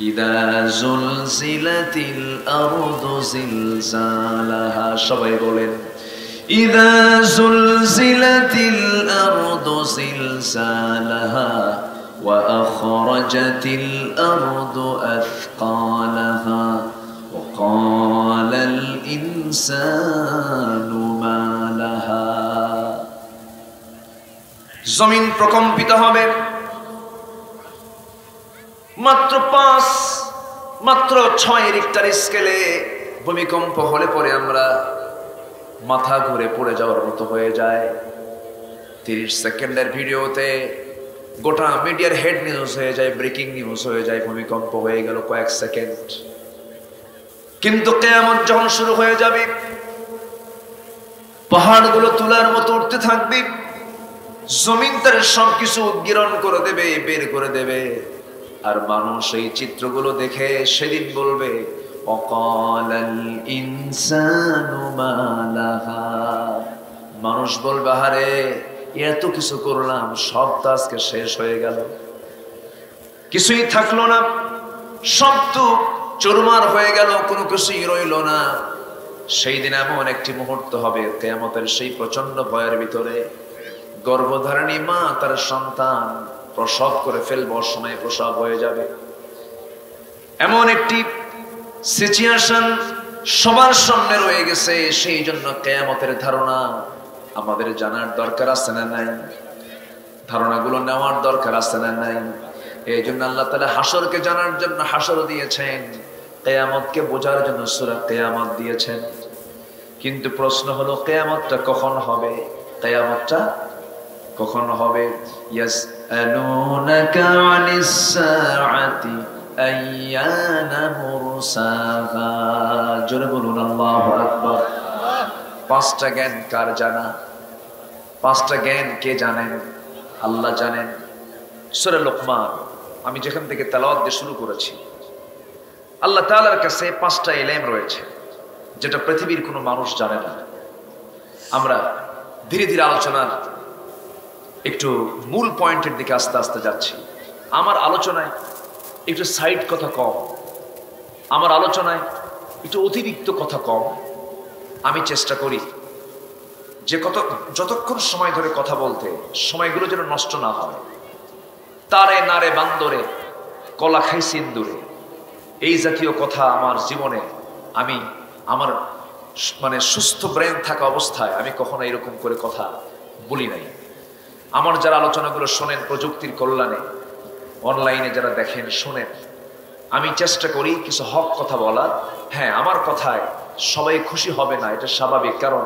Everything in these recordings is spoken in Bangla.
ইদা জুলজিলাতিল আরদু জিলজালাহা, সবাই বলেন ইদা জুলজিলাতিল আরদু জিলজালাহা ওয়া আখরাজাতিল আরদু আথকালাহা ওয়া ক্বালাল ইনসানু মা লাহা। জমিন প্রকম্পিত হবে। মাত্র 6 রিক্টার স্কেলে ভূমিকম্প হলে পরে আমরা মাথা ঘুরে পড়ে যাওয়ার মতো হয়ে যায়। 30 সেকেন্ডের ভিডিওতে গোটা মিডিয়ার হেড নিউজ হয়ে যায়, ব্রেকিং নিউজ হয়ে যায়, ভূমিকম্প হয়ে গেল কয়েক সেকেন্ড। কিন্তু কিয়ামত যখন শুরু হয়ে যাবে, পাহাড়গুলো তুলার মতো উঠতে থাকবে, জমিন তার সবকিছু উদ্গীরণ করে দেবে, বের করে দেবে। আর মানুষ এই চিত্রগুলো দেখে সেদিন বলবে অকালাল ইনসানু মা লাহা। মানুষ বলবে আরে এত কিছু করলাম, সব তো আজকে শেষ হয়ে গেল, কিছুই থাকলো না, সব তো চুরমার হয়ে গেল, কোনো কিছুই রইল না। সেই দিন এমন একটি মুহূর্ত হবে কিয়ামতের সেই প্রচন্ড ভয়ের ভিতরে, গর্ভধারিণী মা তার সন্তান প্রসব করে ফেলবো, সময় প্রসব হয়ে যাবে। এমন একটি সিচুয়েশন সবার সামনে রয়ে গেছে। সেই জন্য কিয়ামতের ধারণা আমাদের জানার দরকার আছে না নাই? ধারণাগুলো নেওয়ার দরকার আছে না নাই? এই জন্য আল্লাহ তাআলা হাসরকে জানার জন্য হাসর দিয়েছেন, কিয়ামতকে বোঝার জন্য সূরা কিয়ামত দিয়েছেন। কিন্তু প্রশ্ন হলো কিয়ামতটা কখন হবে? কিয়ামতটা কখন হবে? ইয়াসআলুনাকা আনিস সাআতি আইয়ানা মুরসাহা। জোরে বলুন আল্লাহু আকবার। 5টা জ্ঞান কার জানা? 5টা জ্ঞান কে জানেন? আল্লাহ জানেন। সূরা লোকমান আমি যেখান থেকে তেলাওয়াত দিয়ে শুরু করেছি, আল্লাহ তাআলার কাছে 5টা ইলম রয়েছে যেটা পৃথিবীর কোনো মানুষ জানে না। আমরা ধীরে ধীরে আলোচনার একটু মূল পয়েন্টের দিকে আস্তে আস্তে যাচ্ছি। আমার আলোচনায় একটু সাইড কথা কম, আমার আলোচনায় একটু অতিরিক্ত কথা কম। আমি চেষ্টা করি যে যতক্ষণ সময় ধরে কথা বলতে, সময়গুলো যেন নষ্ট না হয়। তারে নারে বান্দরে কলা খাই সিন্দুরে, এই জাতীয় কথা আমার জীবনে আমি আমার সুস্থ ব্রেন থাকা অবস্থায় আমি কখনো এরকম করে কথা বলি নাই। আমার যারা আলোচনাগুলো শোনেন প্রযুক্তির কল্যাণে, অনলাইনে যারা দেখেন শোনেন, আমি চেষ্টা করি কিছু হক কথা বলার। হ্যাঁ, আমার কথায় সবাই খুশি হবে না, এটা স্বাভাবিক, কারণ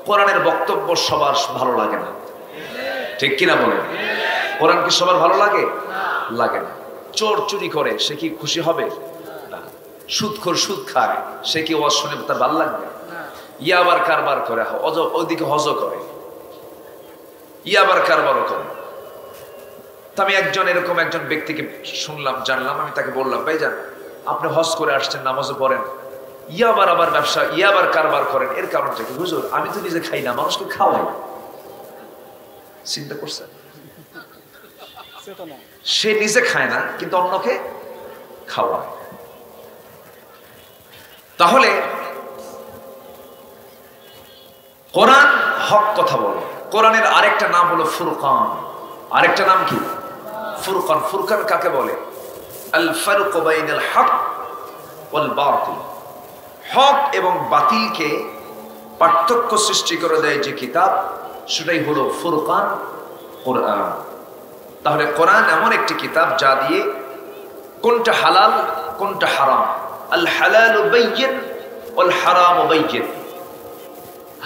কোরআনের বক্তব্য সবার ভালো লাগে না, ঠিক কিনা বলেন? কোরআন কি সবার ভালো লাগে? লাগে না। চোর চুরি করে সে কি খুশি হবে? না। সুদখোর সুদ খায় সে কি ওয়াজ শুনে তার ভালো লাগবে? ইয়াবার কারবার করে, ওইদিকে হজ করে, ইয়াবার কারবারও করে। আমি এরকম একজন ব্যক্তিকে শুনলাম, জানলাম, আমি তাকে বললাম ভাইজান আপনি হজ করে আসছেন, নামাজও পড়েন, আবার ব্যবসা ইয়াবার কারবার করেন, এর কারণটা কি? হুজুর আমি তো নিজে খাই না, মানুষকে খাওয়াই। চিন্তা করছেন? সে নিজে খায় না কিন্তু অন্যকে খাওয়ায়। তাহলে কোরআন হক কথা বলে। কোরআনের আরেকটা নাম হলো ফুরকান। আরেকটা নাম কি? ফুরকান। ফুরকান কাকে বলে? আল ফারকু বাইনাল হক ওয়াল বাতিল। হক এবং বাতিলকে পার্থক্য সৃষ্টি করে দেয় যে কিতাব, সেটাই হলো ফুরকান, কোরআন। তাহলে কোরআন এমন একটি কিতাব যা দিয়ে কোনটা হালাল কোনটা হারাম, আল হালালু বাইয়িন ওয়াল হারামু বাইয়িন।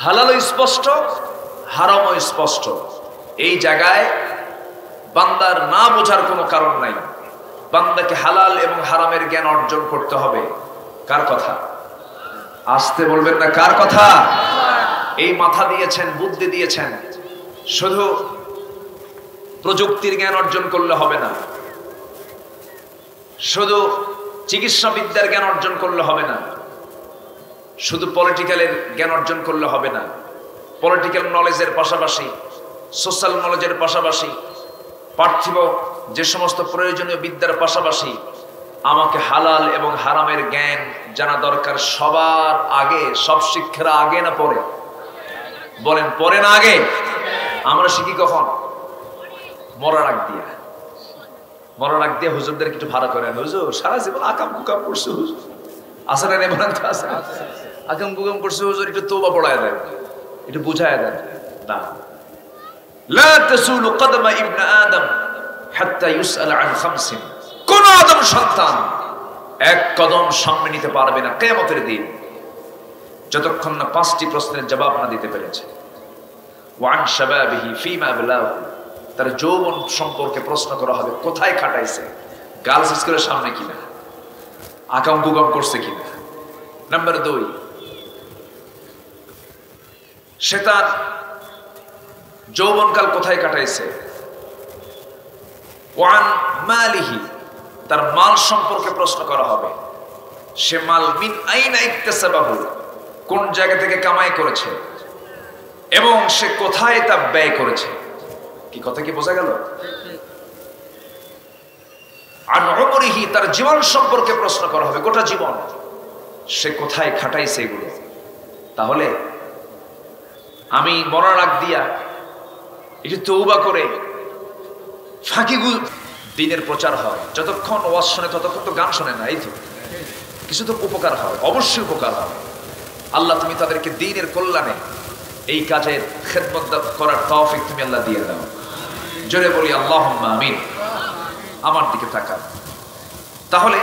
হালালও স্পষ্ট, হারামও স্পষ্ট। এই জায়গায় বান্দার না বোঝার কোনো কারণ নাই। বান্দাকে হালাল এবং হারামের জ্ঞান অর্জন করতে হবে। কার কথা? আসতে বলবেন না, কার কথা? এই মাথা দিয়েছেন, বুদ্ধি দিয়েছেন, শুধু প্রযুক্তির জ্ঞান অর্জন করলে হবে না, শুধু চিকিৎসা বিদ্যার জ্ঞান অর্জন করলে হবে না, শুধু পলিটিক্যালের জ্ঞান অর্জন করলে হবে না। পলিটিক্যাল নলেজের পাশাপাশি, সোশ্যাল নলেজের পাশাপাশি, পার্থিব যে সমস্ত প্রয়োজনীয় বিদ্যার পাশাপাশি আমাকে হালাল এবং হারামের জ্ঞান জানা দরকার সবার আগে, সব শিক্ষারা আগে না পরে? বলেন পরে না আগে? আমরা শিখি কখন? মরার আগ দিয়া। মরার আগ দিয়ে হুজুরদের একটু ভাড়া করেন, হুজুর সারা জীবন আকাম কুকাম করছে হুজুর, আসে না? বলেন তো আছে? আকাম কুকাম করছে হুজুর, একটু তওবা পড়ায় দেন, একটু বুঝায় দেন। না, লা তাসুলু কদমা ইবনে আদম হাত্তা ইউসআল আন খামসিন। কোন আদম সন্তান এক কদম সামনে নিতে পারবে না কিয়ামতের দিন যতক্ষণ না 5টি প্রশ্নের জবাব না দিতে পেরেছে। ওয়ান শাবাবিহি ফিমা আবলাহু, তার যৌবন সম্পর্কে প্রশ্ন করা হবে, কোথায় খাটাইছে, গার্লস স্কুলের সামনে কিনা, আকাম কুকাম করছে কিনা। নাম্বার 2, সে তার যৌবনকাল কোথায় কাটাইছে। ওয়ান মালিহি, তার মাল সম্পর্কে প্রশ্ন করা হবে, সে মাল মিন আইনা ইকতাসাবাহু, কোন জায়গা থেকে কামাই করেছে এবং সে কোথায় তা ব্যয় করেছে। কি কথা কি বোঝা গেল? আন উমরিহি, তার জীবন সম্পর্কে প্রশ্ন করা হবে, গোটা জীবন সে কোথায় খাটাইছে এগুলো। তাহলে আমি মরার আগ দিয়া একটু তওবা করে ফাঁকিগুল দিনের প্রচার হয়। যতক্ষণ ওয়াজ শোনে ততক্ষণ তো গান শোনে না, এই তো কিছু তো উপকার হয়, অবশ্যই উপকার হয়। আল্লাহ তুমি তাদেরকে দ্বীনের কল্যাণে এই কাজের খেদমত করার তৌফিক তুমি আল্লাহ দিয়ে দাও। জোরে বলি আল্লাহুম্মা আমিন। আমার দিকে তাকান। তাহলে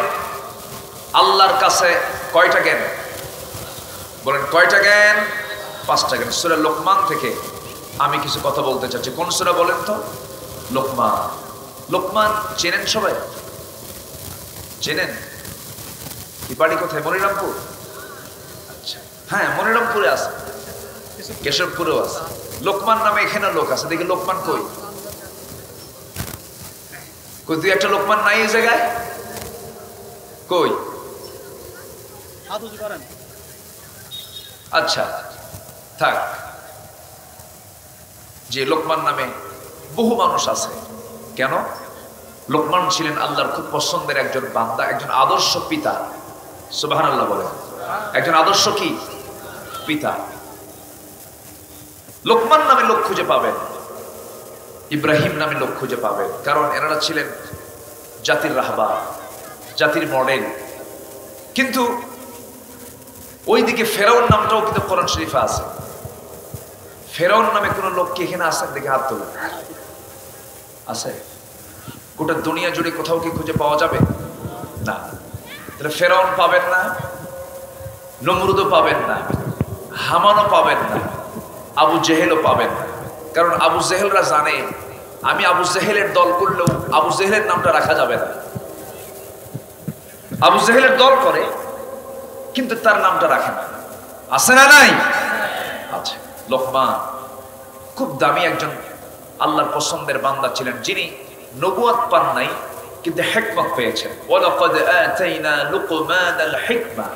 আল্লাহর কাছে কয়টা জ্ঞান? বলেন কয়টা জ্ঞান? 5টা জ্ঞান। সূরা লোকমান থেকে আমি কিছু কথা বলতে চাচ্ছি। কোন সূরা বলেন তো? লোকমান। লোকমান চেনেন সবাই? চেনেন? কি বাড়ি কোথায়? মনিরামপুর? আচ্ছা, হ্যাঁ মনিরামপুরে আছে, কেশবপুরেও আছে। লোকমান নামে এখানে লোক আছে, দেখি লোকমান কই? কই তুই একটা লোকমান নাই এই জায়গায়? কই? আচ্ছা থাক, যে লোকমান নামে বহু মানুষ আছে। কেন? লোকমান ছিলেন আল্লাহর খুব পছন্দের একজন বান্দা, একজন আদর্শ পিতা। সুবহানাল্লাহ বলে, একজন আদর্শ কি পিতা। লোকমান নামে লোক খুঁজে পাবেন, ইব্রাহিম নামে লোক খুঁজে পাবেন, কারণ এনারা ছিলেন জাতির রাহবার, জাতির মডেল। কিন্তু ওইদিকে ফেরাউন নামটাও কিন্তু কোরআন শরীফে আছে। ফেরাউন নামে কোন লোক কি এখানে আছেন? দেখে হাত তুলে। আছে? গোটা দুনিয়া জুড়ে কোথাও কি খুঁজে পাওয়া যাবে না? তাহলে ফেরাউন পাবেন না, নমরুদও পাবেন না, হামানও পাবেন না, আবু জেহেলও পাবেন না। কারণ আবু জেহেলরা জানে আমি আবু জেহেলের দল করলেও আবু জেহেলের নামটা রাখা যাবে না। আবু জেহেলের দল করে কিন্তু তার নামটা রাখে না। আছে না নাই? আচ্ছা, লোকমান খুব দামি একজন আল্লাহর পছন্দের বান্দা ছিলেন, যিনি নবুয়ত পান নাই কিন্তু হিকমত পেয়েছেন। ওয়ালাকাদ আতাইনা লুকমানাল হিকমা,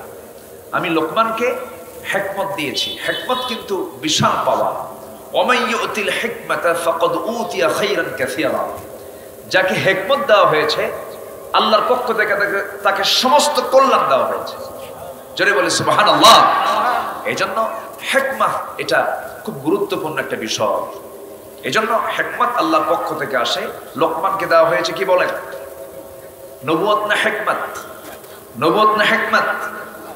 আমি লোকমানকে হিকমত দিয়েছি। হিকমত কিন্তু বিশাল পাওয়া। ওয়ামান ইউতিল হিকমাতা ফাকাদ উতিয়া খায়রান কাসীরা, যাকে হিকমত দেওয়া হয়েছে আল্লাহর পক্ষ থেকে তাকে সমস্ত কল্যাণ দেওয়া হয়েছে। জোরে বলে সুবহানাল্লাহ। এইজন্য হিকমত এটা খুব গুরুত্বপূর্ণ একটা বিষয়। এজন্য হিকমত আল্লাহর পক্ষ থেকে আসে। লোকমানকে দেওয়া হয়েছে কি বলেন? নবুয়ত না হিকমত? নবুয়ত না হিকমত?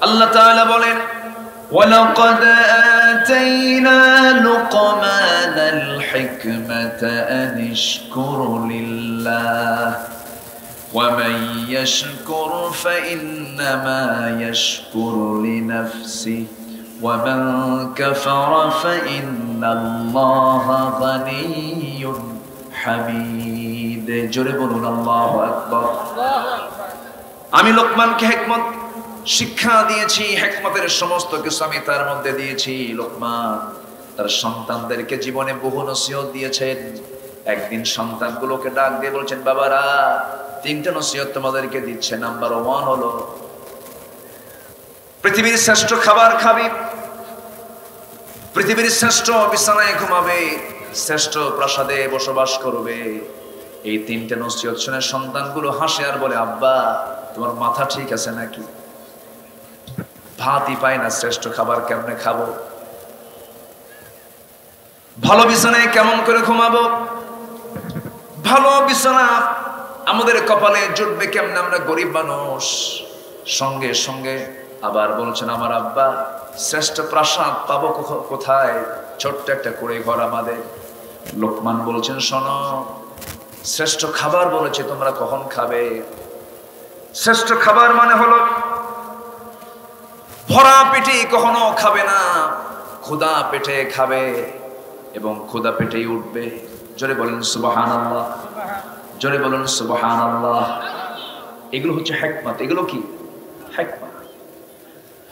আল্লাহ তাআলা বলেন ওয়ালাকাদ আতাইনা লুকমানাল হিকমাতা আন ইশকুর লিল্লাহ ওয়া মান ইয়াশকুর ফাইন্নামা ইয়াশকুরু লিনাফসিহি ওয়া মান কাফারা ফাইন্নাল্লাহা গানিয়্যুন হামিদ। জোরে বলুন আল্লাহু আকবার। আমি লোকমানকে হিকমত শিক্ষা দিয়েছি, হিকমতের সমস্ত কিছু আমি তার মধ্যে দিয়েছি। লোকমান তার সন্তানদেরকে জীবনে বহু নসিহত দিয়েছেন। একদিন সন্তানগুলোকে ডাক দিয়ে বলছেন, বাবারা 3টা নসিহত তোমাদেরকে দিচ্ছে। নাম্বার 1 হলো পৃথিবীর শ্রেষ্ঠ খাবার খাবি, পৃথিবীর শ্রেষ্ঠ বিছানায় ঘুমাবে, শ্রেষ্ঠ প্রাসাদে বসবাস করবে। এই 3টে নসিহত শুনে সন্তানগুলো হাসে আর বলে, আব্বা তোমার মাথা ঠিক আছে নাকি? ভাতই পাই না, শ্রেষ্ঠ খাবার কেমনে খাবো? ভালো বিছানায় কেমন করে ঘুমাবো? ভালো বিছানা আমাদের কপালে জুটবে কেমনে? আমরা গরিব মানুষ। সঙ্গে সঙ্গে আবার বলছেন আমার আব্বা, শ্রেষ্ঠ প্রাসাদ পাবো কোথায়? ছোট্ট একটা কুড়ে ঘর আমাদের। লোকমান বলছেন শোনো, শ্রেষ্ঠ খাবার বলেছে, তোমরা কখন খাবে? শ্রেষ্ঠ খাবার মানে হলো ভরা পেটে কখনো খাবে না, ক্ষুধা পেটে খাবে এবং ক্ষুধা পেটেই উঠবে। জোরে বলেন সুবহানাল্লাহ, জোরে বলেন সুবহানাল্লাহ। এগুলো হচ্ছে হিকমত। এগুলো কি হিকমত?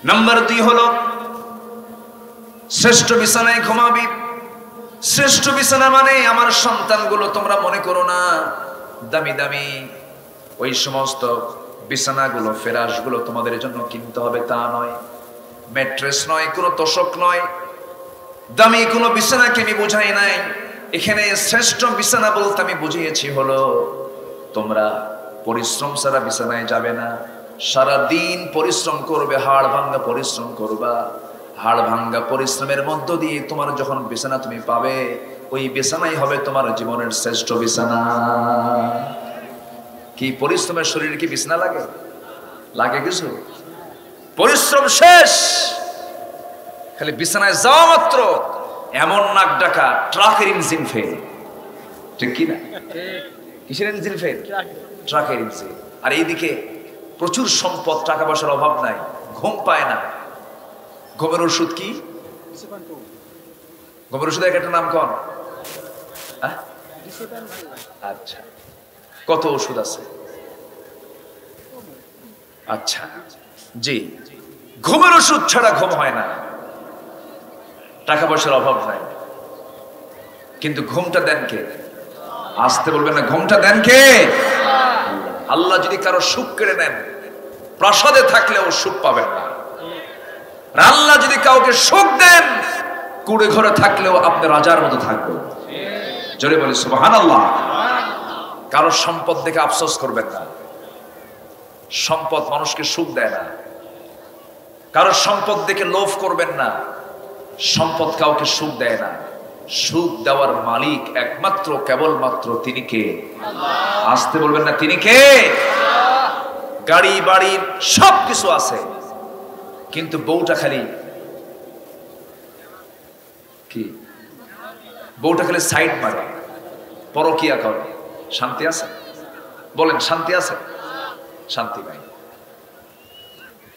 নাম্বার 2 হলো শ্রেষ্ঠ বিছানায় ঘুমাবি। শ্রেষ্ঠ বিছানা মানে আমার সন্তানগুলো, তোমরা মনে করো না দামি দামি ওই সমস্ত বিছানাগুলো, ফেরাশগুলো তোমাদের জন্য কিনতে হবে, তা নয়। ম্যাট্রেস নয়, কোনো তোশক নয়, দামি কোনো বিছানাকে আমি বুঝাই নাই। এখানে শ্রেষ্ঠ বিছানা বলতে আমি বুঝিয়েছি হলো তোমরা পরিশ্রম ছাড়া বিছানায় যাবে না, সারা দিন পরিশ্রম করবে, হাড় ভাঙ্গা পরিশ্রম করবা। হাড় ভাঙ্গা পরিশ্রমের মধ্য দিয়ে তোমার যখন বিছানা তুমি পাবে, ওই বিছানাই হবে তোমার জীবনের শ্রেষ্ঠ বিছানা। কি পরিশ্রমের শরীরে কি বিছানা লাগে? লাগে কিছু? পরিশ্রম শেষ, খালি বিছানায় যাওয়া মাত্র এমন নাক ডাকা, ট্রাকের ইঞ্জিন ফেল। ঠিক কি না? কিসের ইঞ্জিন ফেল? ট্রাকের ইঞ্জিন। আর এইদিকে প্রচুর সম্পদ, টাকা পয়সার অভাব নাই, ঘুম পায় না। ঘুমের ওষুধ কি? ঘুমের ওষুধের একটা নাম কোন? আচ্ছা, কত ওষুধ আছে? আচ্ছা জি, ঘুমের ওষুধ ছাড়া ঘুম হয় না। টাকা পয়সার অভাব নাই, কিন্তু ঘুমটা দেন কে? আসতে বলবেন না, ঘুমটা দেন কে? আল্লাহ যদি কারো সুখ কেড়ে নেন, প্রাসাদে থাকলেও সুখ পাবেন না। আল্লাহ যদি কাউকে সুখ দেন, কুড়ে ঘরে থাকলেও আপনি রাজার মতো থাকবেন। জোরে বলি সুবহানাল্লাহ। কারো সম্পদ দেখে আফসোস করবেন না, সম্পদ মানুষকে সুখ দেয় না। কারো সম্পদ দেখে লোভ করবেন না, সম্পদ কাউকে সুখ দেয় না। সুখ দেওয়ার মালিক একমাত্র, কেবলমাত্র তিনি কে? আসতে বলবেন না, তিনি কে? গাড়ি বাড়ি সবকিছু আছে, কিন্তু বউটা খালি কি? বউটা খালি সাইড মারে, পরকিয়া করে। শান্তি আছে? বলেন শান্তি আছে? শান্তি নাই।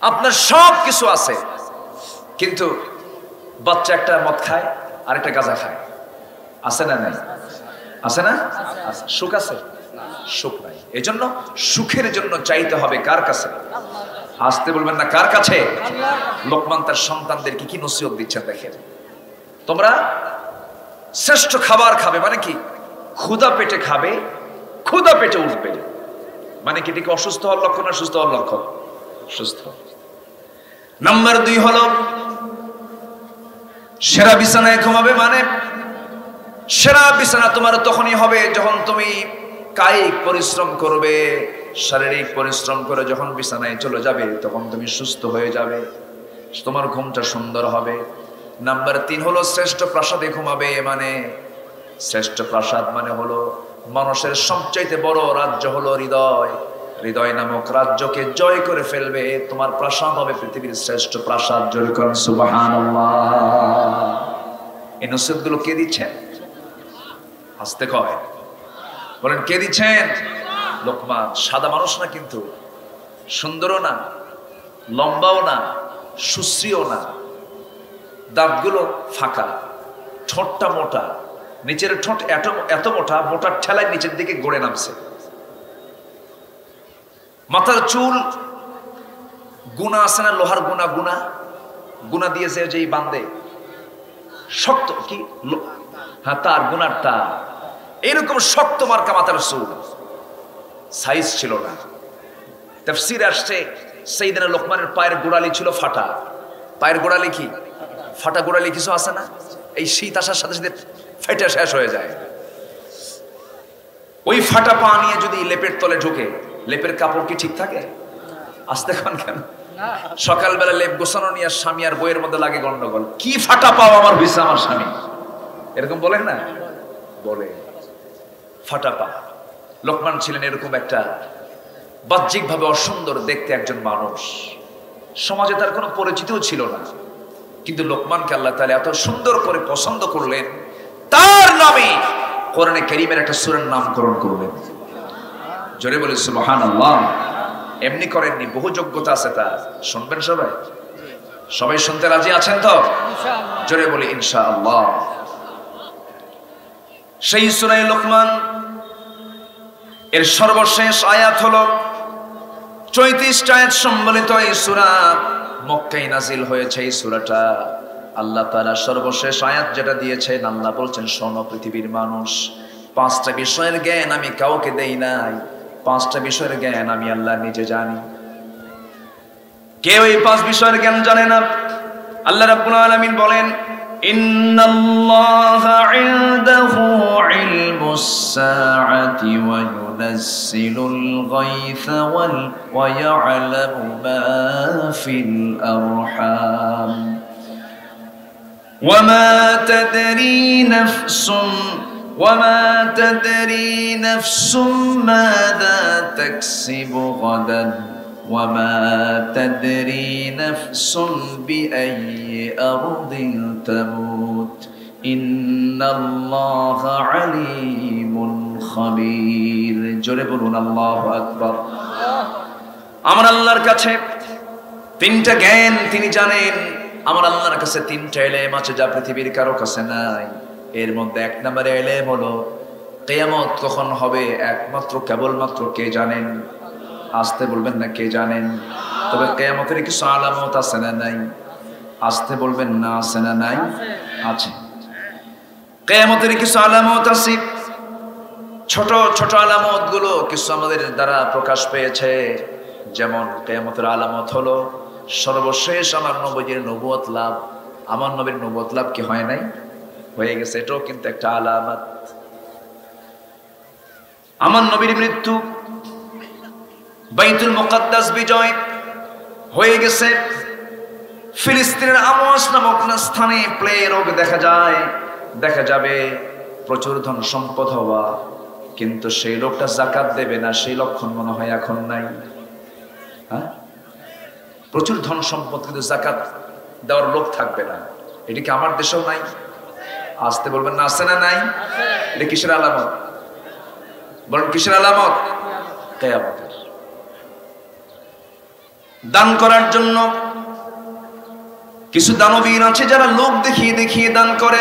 আপনার সব কিছু আছে, কিন্তু বাচ্চা একটা মদ খায় আর একটা গাঁজা খায়, আছে না নাই? আছে না? সুখ আছে? সুখ নাই। এই জন্য সুখের জন্য চাইতে হবে কার কাছে? আসতে বলবেন না, কার কাছে? লোকমান তার সন্তানদেরকে কি নসিহত দিচ্ছেন দেখেন। তোমরা শ্রেষ্ঠ খাবার খাবে মানে কি? ক্ষুধা পেটে খাবে, ক্ষুধা পেটে উঠবে। মানে কি? এটি কি অসুস্থ হওয়ার লক্ষণ না সুস্থ হওয়ার লক্ষণ? সুস্থ। নাম্বার 2 হলো সেরা বিছানায় ঘুমাবে। মানে সেরা বিছানা তোমার তখনই হবে যখন তুমি কায়িক পরিশ্রম করবে, শারীরিক পরিশ্রম করে যখন বিছানায় চলে যাবে, তখন তুমি সুস্থ হয়ে যাবে, তোমার ঘুমটা সুন্দর হবে। নাম্বার 3 হলো শ্রেষ্ঠ প্রাসাদে ঘুমাবে। মানে শ্রেষ্ঠ প্রাসাদ মানে হলো মানুষের সবচাইতে বড় রাজ্য হলো হৃদয়। হৃদয় নামক রাজ্যকে জয় করে ফেলবে, তোমার প্রাসাদ হবে পৃথিবীর শ্রেষ্ঠ প্রাসাদ। জোরে করেন সুবহানাল্লাহ। এই নসিহতগুলো কে দিচ্ছেন? আসতে কয়, বলেন কে দিচ্ছেন? লোকমান। সাদা মানুষ না, কিন্তু সুন্দরও না, লম্বাও না, সুশ্রীও না, দাঁতগুলো ফাঁকা, ঠোঁটটা মোটা, নিচের ঠোঁট এত মোটা, মোটার ঠেলায় নিচের দিকে গড়ে নামছে। মাথার চুল গুণা আছে না, লোহার গুণা, গুণা গুণা দিয়েছে যেই বান্দে, শক্ত কি? হ্যাঁ, তার গুণার তার, এরকম শক্ত মার্কা মাথার চুল, সাইজ ছিল না। তাফসীরে আসছে সাইয়েদনা লোকমানের পায়ের গোড়ালি ছিল ফাটা। পায়ের গোড়ালি কি? ফাটা গোড়ালি কিছু আছে না? এই শীত আসার সাথে সাথে ফেটে শেষ হয়ে যায়। ওই ফাটা পা নিয়ে যদি লেপের তলে ঢুকে, লেপের কাপড় কি ঠিক থাকে? আসতে খান কেন? সকালবেলা লেপ গোছানো নিয়ে স্বামী আর বইয়ের মধ্যে লাগে গন্ডগোল, কি ফাটা পাও আমার হইছে আমার স্বামী, এরকম বলেন না? বলে ফাটা পা। লোকমান ছিলেন এরকম একটা বাহ্যিক ভাবে অসুন্দর দেখতে একজন মানুষ, সমাজে তার কোনো পরিচিতিও ছিল না, কিন্তু লোকমানকে আল্লাহ তাআলা এত সুন্দর করে পছন্দ করলেন, তার নামে কোরআনে কারীমের একটা সূরার নামকরণ করলেন। জোরে বলে সুবহানাল্লাহ। এমনি করেননি, বহু যোগ্যতা আছে তার। শুনবেন সবাই? সবাই শুনতে রাজি আছেন তো? জোরে বলি ইনশাআল্লাহ। সেই সূরা লোকমান এর সর্বশেষ আয়াত হলো 34 আয়াত সম্বলিত এই সূরা, মক্কায় নাজিল হয়েছে এই সূরাটা। আল্লাহ তাআলা সর্বশেষ আয়াত যেটা দিয়েছেন, আল্লাহ বলছেন, শোনো পৃথিবীর মানুষ, 5টা বিষয়ের জ্ঞান আমি কাউকে দেই নাই, 5টা বিষয়ের জ্ঞান আমি আল্লাহ নিজে জানি। কেউ এই 5 বিষয়ের জ্ঞান জানে না। আল্লাহ রাব্বুল আলামিন বলেন, ইন্নাল্লাহা ইনদাহু ইলমুস সাআতি ওয়া ইউনাজ্জিলুল গায়থা ওয়া ইয়া'লামু মা ফিল আরহাম ওয়া মা তাদরি নাফসুম মাযা তাকসিবু গাদান وما تدري نفس بأي أرض تموت إن الله عليم خبير জোরে বলুন আল্লাহু আকবার। আমার আল্লাহর কাছে 3টা জ্ঞান তিনি জানেন। আমার আল্লাহর কাছে 3টা ইলম আছে যা পৃথিবীর কারো কাছে নাই। এর মধ্যে 1 নম্বরে ইলম হলো কিয়ামত কখন হবে একমাত্র কেবলমাত্র কে জানেন? আসতে বলবেন না কে জানেন? তবে কিয়ামতের কিছু আলামত আছে না নাই? আসতে বলবেন না আছে না নাই? আছে। কিয়ামতের কিছু আলামত আছে, ছোট ছোট আলামত গুলো কিছু আমাদের দ্বারা প্রকাশ পেয়েছে। যেমন কিয়ামতের আলামত হলো সর্বশেষ আমার নবীর নবুয়ত লাভ। আমার নবীর নবুয়ত লাভ কি হয় নাই? হয়ে গেছে, এটাও কিন্তু একটা আলামত। আমার নবীর মৃত্যু, বাইতুল মুকাদ্দাস বিজয় হয়ে গেছে। ফিলিস্তিনের আমোস নামক স্থানে প্লে রোগ দেখা যাবে, প্রচুর ধন সম্পদ হওয়া, কিন্তু সেই লোকটা যাকাত দেবে না, সেই লক্ষণ মনে হয় এখন নাই। হ্যাঁ, প্রচুর ধন সম্পদ কিন্তু যাকাত দেওয়ার লোক থাকবে না। এটি কি আমার দেশেও নাই? আসতে বলবেন না আছে না নাই? এটা কিসের আলামত? বলেন কিসের আলামত? কিয়ামতের। দান করার জন্য কিছু দানবীর আছে যারা লোক দেখিয়ে দেখিয়ে দান করে।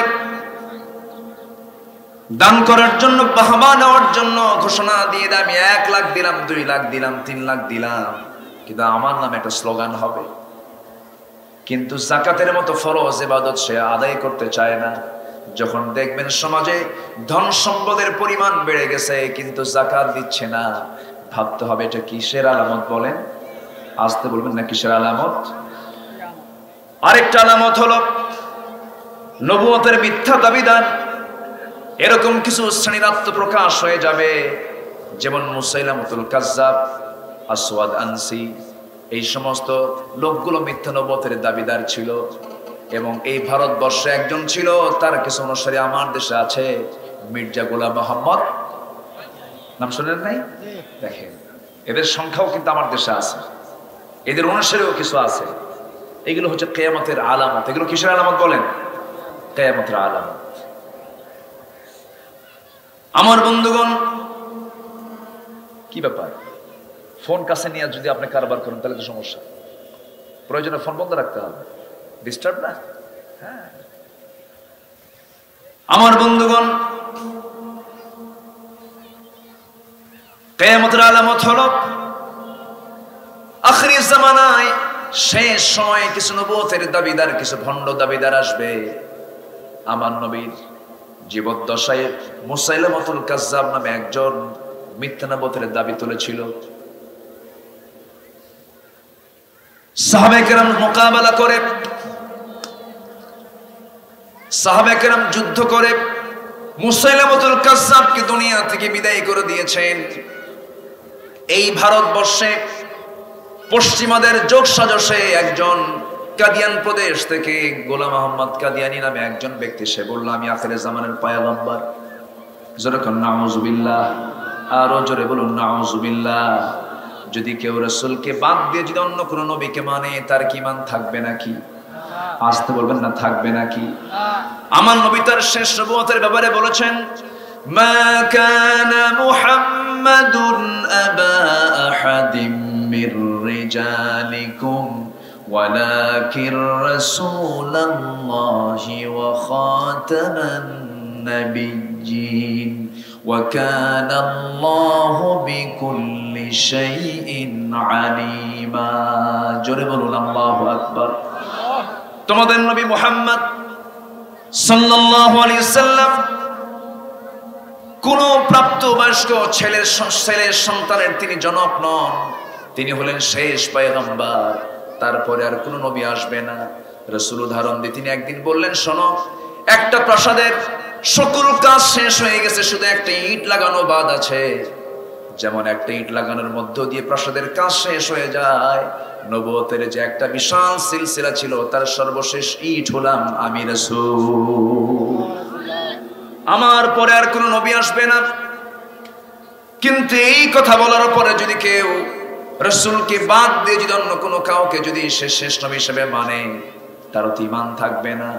দান করার জন্য, বাহবা নেওয়ার জন্য ঘোষণা দিয়ে দেয়, আমি 1 লাখ দিলাম, 2 লাখ দিলাম, 3 লাখ দিলাম, কিন্তু আমার নামে একটা স্লোগান হবে। কিন্তু যাকাতের মতো ফরজ ইবাদত সে আদায় করতে চায় না। যখন দেখবেন সমাজে ধন সম্পদের পরিমাণ বেড়ে গেছে কিন্তু যাকাত দিচ্ছে না, ভাবতে হবে এটা কিসের আলামত? বলেন, আসতে বলবেন না কিসের আলামত? আরেকটা আলামত হলো নবুয়তের মিথ্যা দাবিদার। এরকম কিছু শ্রেণীর আত্মপ্রকাশ হয়ে যাবে, যেমন মুসাইলামতুল কাজ্জাব, আসওয়াদ আনসি, এই সমস্ত লোকগুলো মিথ্যা নবুয়তের দাবিদার ছিল। এবং এই ভারতবর্ষে একজন ছিল, তার কিছু অনুসারী আমার দেশে আছে, মির্জা গোলাম মোহাম্মদ, নাম শুনেন নাই? দেখেন, এদের সংখ্যাও কিন্তু আমার দেশে আছে, এদের অনুসারীও কিছু আছে। এগুলো হচ্ছে কিয়ামতের আলামত। এগুলো কিসের আলামত বলেন? কিয়ামতের আলামত। আমার বন্ধুগণ, কি ব্যাপার? ফোন কাছে নিয়ে যদি আপনি কারবার করেন তাহলে তো সমস্যা। প্রয়োজনে ফোন বন্ধ রাখতে হবে, ডিস্টার্ব না। হ্যাঁ, আমার বন্ধুগণ, কিয়ামতের আলামত হলো আখিরি জামানায় শেষ সময়ে কিছু নবুয়তের দাবিদার, কিছু ভণ্ড দাবিদার আসবে। আমার নবীর জীবদ্দশায় মুসাইলামতুল কাজ্জাব নামে একজন মিথ্যা নবুয়তের দাবি তুলেছিল। সাহাবায়ে কেরাম মোকাবেলা করে, সাহাবায়ে কেরাম যুদ্ধ করে মুসাইলামতুল কাজ্জাবকে দুনিয়া থেকে বিদায় করে দিয়েছেন। এই ভারতবর্ষে পশ্চিমাদের যোগ সাজসে একজন কাদিয়ান প্রদেশ থেকে গোলাম আহমদ কাদিয়ানি নামে একজন ব্যক্তি, সে বলল আমি আখিরে জামানের পয়গম্বর। জোরে বলুন নাউজুবিল্লাহ, আরো জোরে বলুন নাউজুবিল্লাহ। যদি কেউ রাসূলকে বাদ দিয়ে যদি অন্য কোন নবীকে মানে, তার কি ঈমান থাকবে নাকি? আসতে বলবেন না, থাকবে নাকি? আমার নবী তার শেষ নবুয়তের ব্যাপারে বলেছেন, মা কানা মুহাম্মাদুন আবা আহাদিম মির রিজালিকুম ওয়ালাকিন রাসূলুল্লাহি ওয়া খাতামান নাবিয়্যিন ওয়া কানা আল্লাহু বিকুল্লি শাইইন আলিমা। জোরে বলুন আল্লাহু আকবার। তোমাদের নবী মুহাম্মদ সাল্লাল্লাহু আলাইহি সাল্লাম কোন প্রাপ্তবয়স্ক ছেলের সন্তানের তিনি জনক নন, তিনি হলেন শেষ পয়গম্বর। তারপরে আর কোন নবী আসবে না। রাসূল উদাহরণ দিয়ে তিনি একদিন বললেন, শোনো, একটা প্রাসাদের সকল কাজ শেষ হয়ে গেছে, শুধু একটা ইট লাগানো বাদ আছে। যেমন একটা ইট লাগানোর মধ্য দিয়ে প্রাসাদের কাজ শেষ হয়ে যায়, নবুয়তের যে একটা বিশাল সিলসিলা ছিল তার সর্বশেষ ইট হলাম আমি রাসূল। আমার পরে আর কোন নবী আসবে না। কিন্তু এই কথা বলার পরে যদি কেউ রাসূলকে বাদ দিয়ে যদি অন্য কোনো কাউকে যদি সে শেষ নবী হিসেবে মানে, তার তো ঈমান থাকবে না।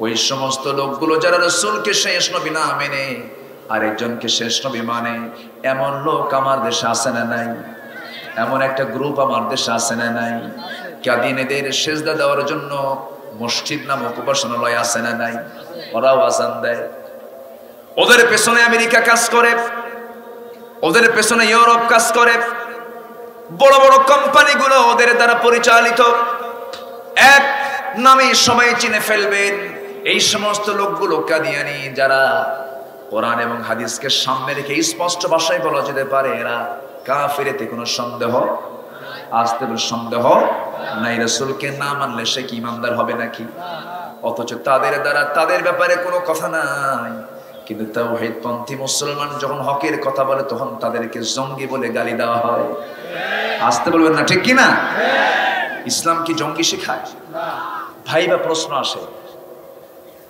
ওই সমস্ত লোকগুলো যারা রাসূলকে শেষ নবী না মেনে আরেকজনকে শেষ নবী মানে, এমন লোক আমার দেশে আছে না নাই? এমন একটা গ্রুপ আমার দেশে আছে না নাই? কাদিয়ানীদের সেজদা দেওয়ার জন্য মসজিদ নামক উপাসনালয় আছে না নাই? ওরাও আযান দেয়। ওদের পেছনে আমেরিকা কাজ করে, ওদের পেছনে ইউরোপ কাজ করে, বড় বড় কোম্পানিগুলো ওদের দ্বারা পরিচালিত। এক নামে সবাই চিনে ফেলবেন। এই সমস্ত লোকগুলো কাদিয়ানী, যারা কোরআন এবং হাদিসকে সামনে রেখে স্পষ্ট ভাষায় বলা যেতে পারে এরা কাফের, এতে কোনো সন্দেহ আসতে সন্দেহ নাই। রাসূলকে না মানলে সে কি ঈমানদার হবে নাকি? অথচ তাদের দ্বারা তাদের ব্যাপারে কোনো কথা নাই। কিন্তু তাওহীদপন্থী মুসলমান যখন হকের কথা বলে তখন তাদেরকে জঙ্গি বলে গালি দেওয়া হয়। আসতে বলবেন না, ঠিক কি না? ইসলাম কি জঙ্গি শেখায়? ভাইবা প্রশ্ন আসে,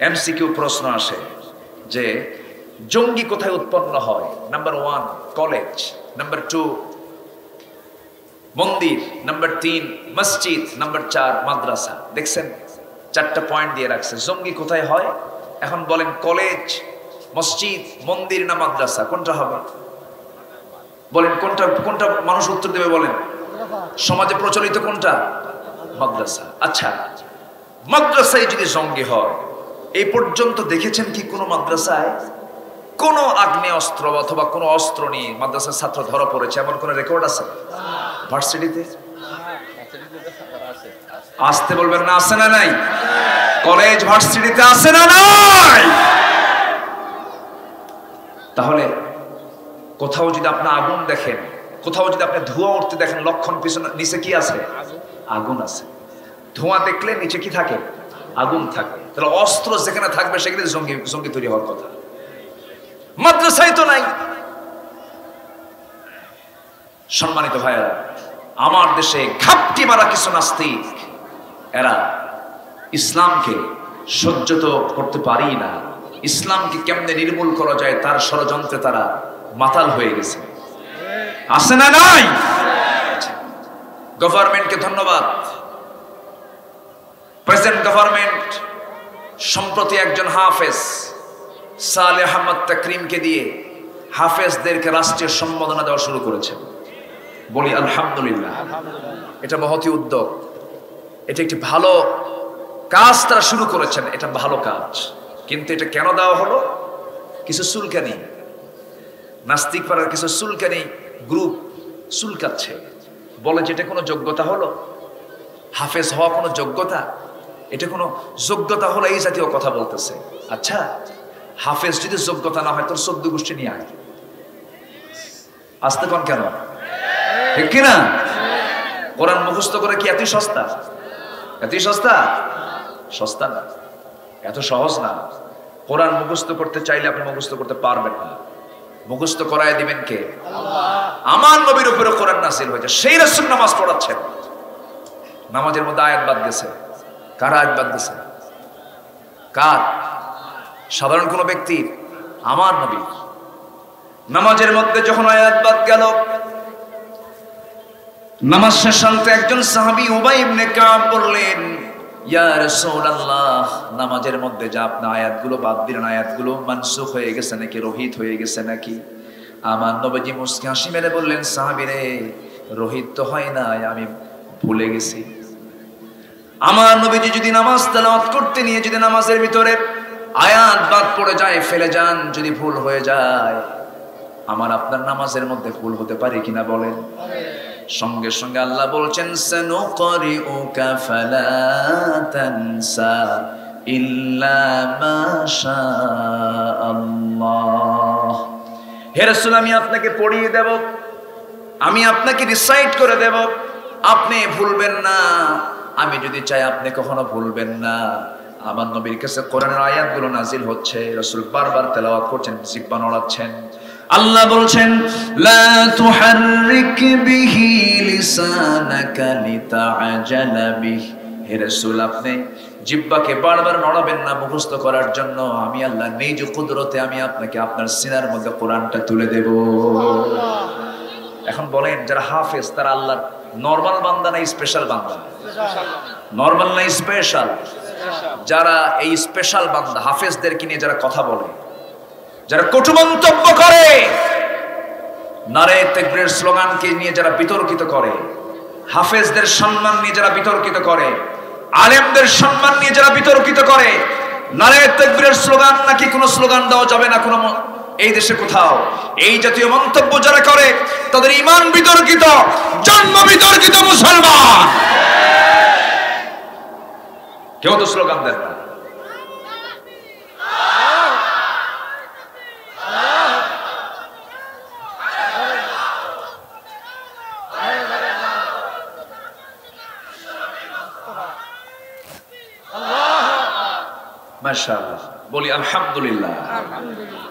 এমসিকিউ প্রশ্ন আসে যে জঙ্গি কোথায় উৎপন্ন হয়? নাম্বার 1 কলেজ, নাম্বার 2 মন্দির, নাম্বার 3 মসজিদ, নাম্বার 4 মাদ্রাসা। দেখছেন, 4টা পয়েন্ট দিয়ে রাখছে। জঙ্গি কোথায় হয়? এখন বলেন কলেজ, মসজিদ, মন্দির না মাদ্রাসা, কোনটা হবে? বলেন কোনটা কোনটা মানুষ উত্তর দেবে বলেন? সমাজে প্রচলিত কোনটা? মাদ্রাসা। আচ্ছা, মাদ্রাসায় যদি জঙ্গি হয়, এই পর্যন্ত দেখেছেন কি কোন মাদ্রাসায় কোন আগ্নেয়াস্ত্র অথবা কোন অস্ত্র নিয়ে মাদ্রাসার ছাত্র ধরা পড়েছে এমন কোন রেকর্ড আছে? ভার্সিটিতে আসতে বলবেন না, আছে না নাই? কলেজ ভার্সিটিতে আছে না নাই? তাহলে কোথাও যদি আপনি আগুন দেখেন, কোথাও যদি আপনি ধোঁয়া উঠতে দেখেন, লক্ষণ পিছনে নিচে কি আছে? আগুন আছে। ধোঁয়া দেখলে নিচে কি থাকে? আগুন থাকে। তাহলে অস্ত্র যেখানে থাকবে সেখানে জঙ্গি তৈরি হওয়ার কথা। মাদ্রাসায় তো নাই। সম্মানিত ভাইয়েরা, আমার দেশে ঘাপটি মারা কিছু নাস্তিক, এরা ইসলামকে সহ্য তো করতে পারি না, ইসলামকে কেমনে নির্মূল করা যায় তার ষড়যন্ত্রে তারা মাতাল হয়ে গেছে। আছে না নাই? গভর্নমেন্টকে ধন্যবাদ। প্রেজেন্ট গভর্নমেন্ট সম্প্রতি একজন হাফেজ সালেহ আহমদ তাকরিমকে দিয়ে হাফেজদেরকে রাষ্ট্রীয় সম্মাননা দেওয়া শুরু করেছে। বলি আলহামদুলিল্লাহ। এটা মহতি উদ্যোগ, এটা একটি ভালো কাজ তারা শুরু করেছেন, এটা ভালো কাজ। কিন্তু এটা কেন দেওয়া হলো? কিছু সুলকানি, নাস্তিক পাড়ার কিছু সুলকানি গ্রুপ সুলকাচ্ছে, বলে যে এটা কোনো যোগ্যতা হলো? হাফেজ হওয়া কোনো যোগ্যতা? এটা কোনো যোগ্যতা হলো? এই জাতীয় কথা বলতেছে। আচ্ছা, হাফেজ যদি যোগ্যতা না হয় তোর 14 গোষ্ঠী নিয়ে আয়। আসতে কোন কেন? ঠিক কিনা? কোরআন মুখস্থ করে কি এতই সস্তা? এতই সস্তা? সস্তা না, এত সহজ না। কোরআন মুখস্থ করতে চাইলে আপনি মুখস্থ করতে পারবেন না। মুখস্থ করায় দিবেন কে? আল্লাহ। আমার নবীর উপরে কোরআন নাযিল হয়েছে, সেই রাসূল নামাজ পড়াচ্ছেন। নামাজের মধ্যে আয়াত বাদ গেছে। কার আয়াত বাদ গেছে? কার? সাধারণ কোনো ব্যক্তির? আমার নবী। নামাজের মধ্যে যখন আয়াত বাদ গেল, নামাজ শেষ হতে একজন সাহাবী উবাই ইবনে কাব বললেন, ইয়া রাসূলুল্লাহ, নামাজের মধ্যে যে আপনি আয়াতগুলো বাদ দিলেন, আয়াতগুলো মানসুখ হয়ে গেছে নাকি, রহিত হয়ে গেছে নাকি? আমার নবীজি মুস্কি হাসি মেরে বললেন, সাহাবী রে, রহিত তো হয় নাই, আমি ভুলে গেছি। আমার নবীজি যদি নামাজ তেলাওয়াত করতে নিয়ে যদি নামাজের ভিতরে আয়াত বাদ পড়ে যায়, ফেলে যান, যদি ভুল হয়ে যায়, আমার আপনার নামাজের মধ্যে ভুল হতে পারে কিনা বলেন? সঙ্গে সঙ্গে আল্লাহ বলছেন, সানুকরিউকা ফালা তানসা ইল্লা মা শাআল্লাহ। হে রাসূল, আমি আপনাকে পড়িয়ে দেব, আমি আপনাকে রিসাইট করে দেব, আপনি ভুলবেন না। আমি যদি চাই আপনি কখনো ভুলবেন না। আমার নবীর কাছে কোরআনের আয়াতগুলো নাজিল হচ্ছে, রাসূল বারবার তেলাওয়াত করছেন, জিহ্বা নড়াচ্ছেন। আল্লাহ বলছেন, লা তুহাররিক বিহি লিসানাকা লিতাআজালা বিহি। হে রাসূল, আপনি জিহ্বাকে বারবার নড়াবেন না মুখস্থ করার জন্য। আমি আল্লাহ নিজ কুদরতে আমি আপনাকে আপনার সিনার মধ্যে কোরআনটা তুলে দেব। এখন বলেন, যারা হাফেজ তারা আল্লাহর নরমাল বান্দা না স্পেশাল বান্দা? নরমাল না স্পেশাল? যারা এই স্পেশাল বান্দা, হাফেজদেরকে নিয়ে যারা কথা বলে, যারা কটু মন্তব্য করে, নারে তাকবীরের স্লোগানকে নিয়ে যারা বিতর্কিত করে, হাফেজদের সম্মান নিয়ে যারা বিতর্কিত করে, আলেমদের সম্মান নিয়ে যারা বিতর্কিত করে, নারে তাকবীরের স্লোগান নাকি কোনো স্লোগান দেওয়া যাবে না কোনো এই দেশে কোথাও, এই জাতীয় মন্তব্য যারা করে তাদের ঈমান বিতর্কিত, জন্ম বিতর্কিত মুসলমান। কেউ তো স্লোগান দেন না। মাশাআল্লাহ, বলি আলহামদুলিল্লাহ।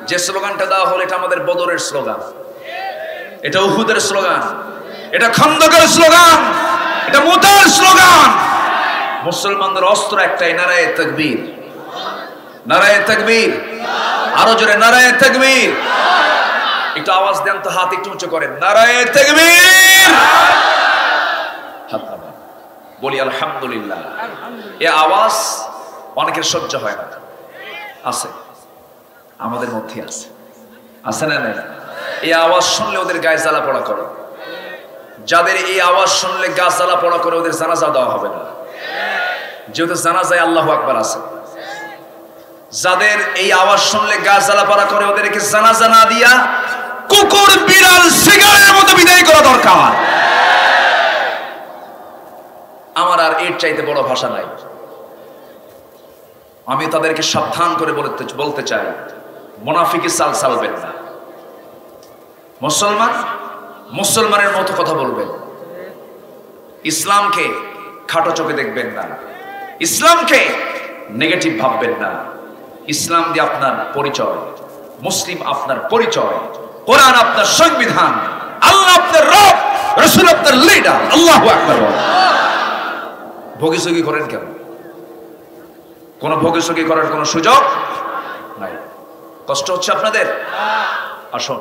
যে স্লোগানটা দেওয়া হলো এটা আমাদের বদরের স্লোগান, এটা উহুদের স্লোগান, এটা খন্দকের স্লোগান, এটা মুতার স্লোগান। মুসলমানদের অস্ত্র একটাই, নারায়ে তাকবীর, নারায়ে তাকবীর, আরো জোরে নারায়ে তাকবীর। একটু আওয়াজ দেন তো, হাত একটু উঁচু করেন, নারায়ে তাকবীর। হাত নামান, বলি আলহামদুলিল্লাহ। এই আওয়াজ অনেকের সহ্য হয় না, আছে আমাদের মধ্যে, আছে আছে না নাই? এই আওয়াজ শুনলে ওদের গায়ে জ্বালা পড়া করে। যাদের এই আওয়াজ শুনলে গা জ্বালা পড়া করে, ওদের জানাজা দেওয়া হবে না, যেহেতু জানাজায় আল্লাহু আকবার আছে। যাদের এই আওয়াজ শুনলে গা জ্বালা পড়া করে, ওদেরকে জানাজা না দিয়া কুকুর বিড়াল সিগারের মতো বিদায় করা দরকার। আমার আর এর চাইতে বড় ভাষা নাই। আমি তাদেরকে সাবধান করে বলতে চাই, মুনাফিকি চাল চালবেন না। মুসলমান মুসলমানের মতো কথা বলবেন। ইসলামকে খাটো চোখে দেখবেন না, ইসলামকে নেগেটিভ ভাববেন না। ইসলাম দিয়ে আপনার পরিচয়, মুসলিম আপনার পরিচয়, কোরআন আপনার সংবিধান, আল্লাহ আপনার রব, রাসূল আপনার লিডার। আল্লাহু আকবার। ভোগীসুগি করেন কেন? কোনো ভোগীসুগি করার কোনো সুযোগ নাই। কষ্ট হচ্ছে আপনাদের? আসুন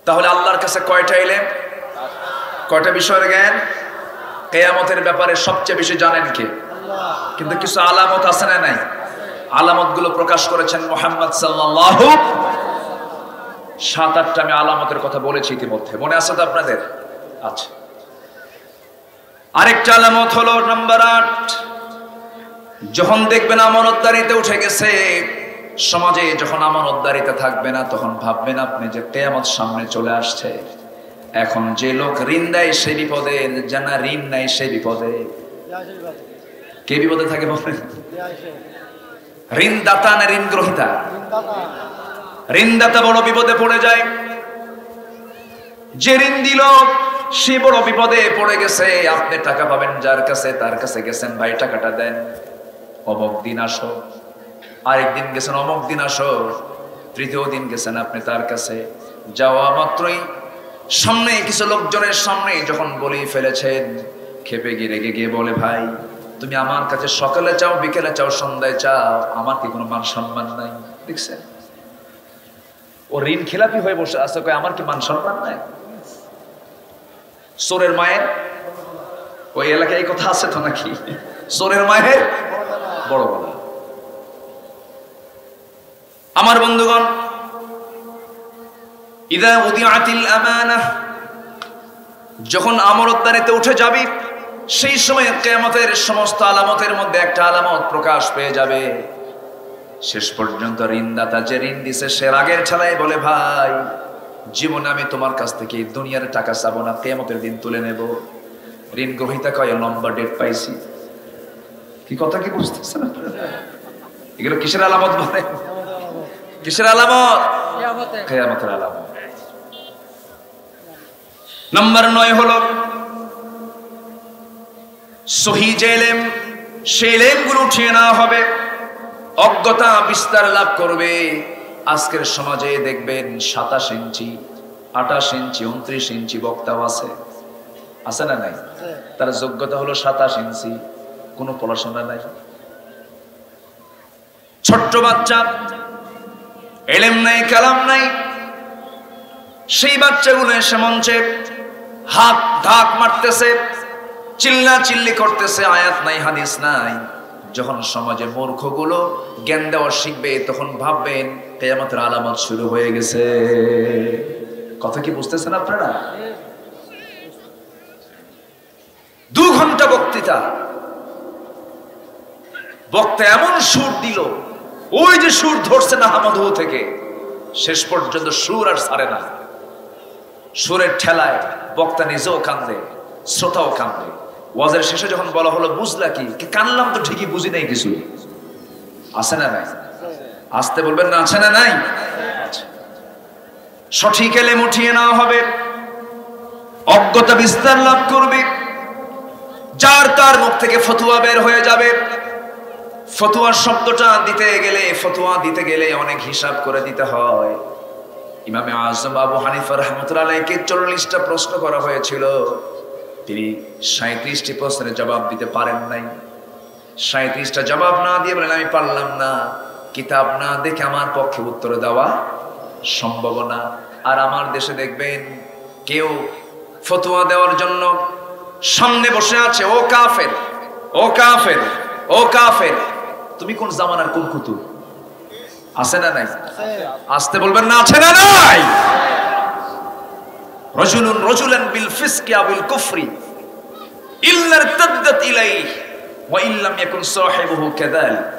তাহলে আল্লাহর কাছে কয়টা এলেম, কয়টা বিষয়ের জ্ঞান? কিয়ামতের ব্যাপারে সবচেয়ে বেশি জানেন কে? আল্লাহ। কিন্তু কিছু আলামত আছে না নাই? আলামতগুলো প্রকাশ করেছেন মুহাম্মদ সাল্লাল্লাহু। 7-8টা আমি আলামতের কথা বলেছি ইতিমধ্যে, মনে আছে তো আপনাদের? আচ্ছা, আরেকটা আলামত হলো নাম্বার 8, যখন দেখবেন আমানতদারিতে উঠে গেছে, সমাজে যখন আমানতদারিতে থাকবে না, তখন ভাববেন আপনি যে কিয়ামত সামনে চলে আসছে। এখন যে লোক ঋণ দেয় সে বিপদে, যারা ঋণ নেয় সে বিপদে। কে বিপদে থাকে বলেন? ঋণদাতা না ঋণ গ্রহীতা? ঋণদাতা বড় বিপদে পড়ে যায়। যে ঋণ দিল সে বড় বিপদে পড়ে গেছে। আপনি টাকা পাবেন যার কাছে, তার কাছে গেছেন, ভাই টাকাটা দেন, অমুক দিন আসো। আরেকদিন গেছেন, অমুক দিন আসো। তৃতীয় দিন গেছেন আপনি তার কাছে, যাওয়া মাত্রই সামনে কিছু লোকজনের সামনে যখন বলি ফেলেছেন, খেপে গিয়ে রেগে গিয়ে বলে, ভাই তুমি আমার কাছে সকালে চাও, বিকেলে চাও, সন্ধ্যায় চাও, আমার কি কোনো মান সম্মান নাই? দেখছেন, ও ঋণ খেলাপি হয়ে বসে আছে, আমার কি মান সম্মান নাই? চোরের মায়ের, ওই এলাকায় এই কথা আছে তো নাকি? চোরের মায়ের বড় গলা। আমার বন্ধুগণ, ইদা উদিআতিল আমানাহ, যখন আমানতদারিতে উঠে যাবি, সেই সময় কিয়ামতের সমস্ত আলামতের মধ্যে একটা আলামত প্রকাশ পেয়ে যাবে। শেষ পর্যন্ত ঋণদাতা যে ঋণ দিছে সে রাগের ঠেলায় বলে, ভাই জীবনে আমি তোমার কাছ থেকে দুনিয়ার টাকা চাবো না, কিয়ামতের দিন তুলে নেব। ঋণ গ্রহীতা কয়, লম্বা ডেট পাইছি। কি কথা কি বুঝতেছেন? এগুলো কিসের আলামত বলে? কিসের আলামত? কিয়ামতের আলামত। নাম্বার 9 হলো সহি যে ইলম, সেই ইলমগুলো উঠিয়ে নেওয়া হবে, অজ্ঞতা বিস্তার লাভ করবে। আজকের সমাজে দেখবেন 27 ইঞ্চি, 28 ইঞ্চি, 29 ইঞ্চি বক্তাও আছে, আছে না নাই? তার যোগ্যতা হলো 27 ইঞ্চি, কোনো পড়াশোনা নাই, ছোট্ট বাচ্চা, ইলম নাই, কালাম নাই। সেই বাচ্চাগুলো এসে মঞ্চে হাত ঢাক মারতেছে, চিল্লা চিল্লি করতেছে, আয়াত নাই, হাদিস নাই। যখন সমাজে মূর্খগুলো জ্ঞান দেওয়া শিখবে, তখন ভাববেন কিয়ামতের আলামত শুরু হয়ে গেছে। কথা কি বুঝতেছেন আপনারা? 2 ঘন্টা বক্তৃতা, বক্তা এমন সুর দিল, ওই যে সুর ধরছে না আহমদ থেকে, শেষ পর্যন্ত সুর আর ছাড়ে না। সুরের ঠেলায় বক্তা নিজেও কান্দে, শ্রোতাও কান্দে। ওয়াজের শেষে যখন বলা হলো, বুঝলা কি? কানলাম তো ঠিকই, বুঝি নাই কিছু। আছে না নাই? আসতে বলবেন না, আছে না নাই? সঠিক ইলম উঠিয়ে নেওয়া হবে, অজ্ঞতা বিস্তার লাভ করবে, যার তার মুখ থেকে ফতোয়া বের হয়ে যাবে। ফতোয়া শব্দটা ফতোয়া দিতে গেলে অনেক হিসাব করে দিতে হয়। ইমামে আযম আবু হানিফা রাহমাতুল্লাহ আলাইহিকে 40টা প্রশ্ন করা হয়েছিল, তিনি 37টি প্রশ্নের জবাব দিতে পারেন নাই। 37টা জবাব না দিয়ে বলেন, আমি পারলাম না, কিতাব না দেখে আমার পক্ষে উত্তর দেওয়া সম্ভব না। আর আমার দেশে দেখবেন কেউ ফতোয়া দেওয়ার জন্য সামনে বসে আছে, ও কাফের, ও কাফের, ও কাফের। তুমি কোন জামানার কোন কুতুব? আছে না নাই? আসতে বলবেন না, আছে না নাই? রাজুলুন রাজুলান বিল ফিসকি আও বিল কুফরি ইল্লা ইরতাদ্দাত ইলাইহি ওয়া ইল্লাম ইয়াকুন সাহিবুহু কাযালিক।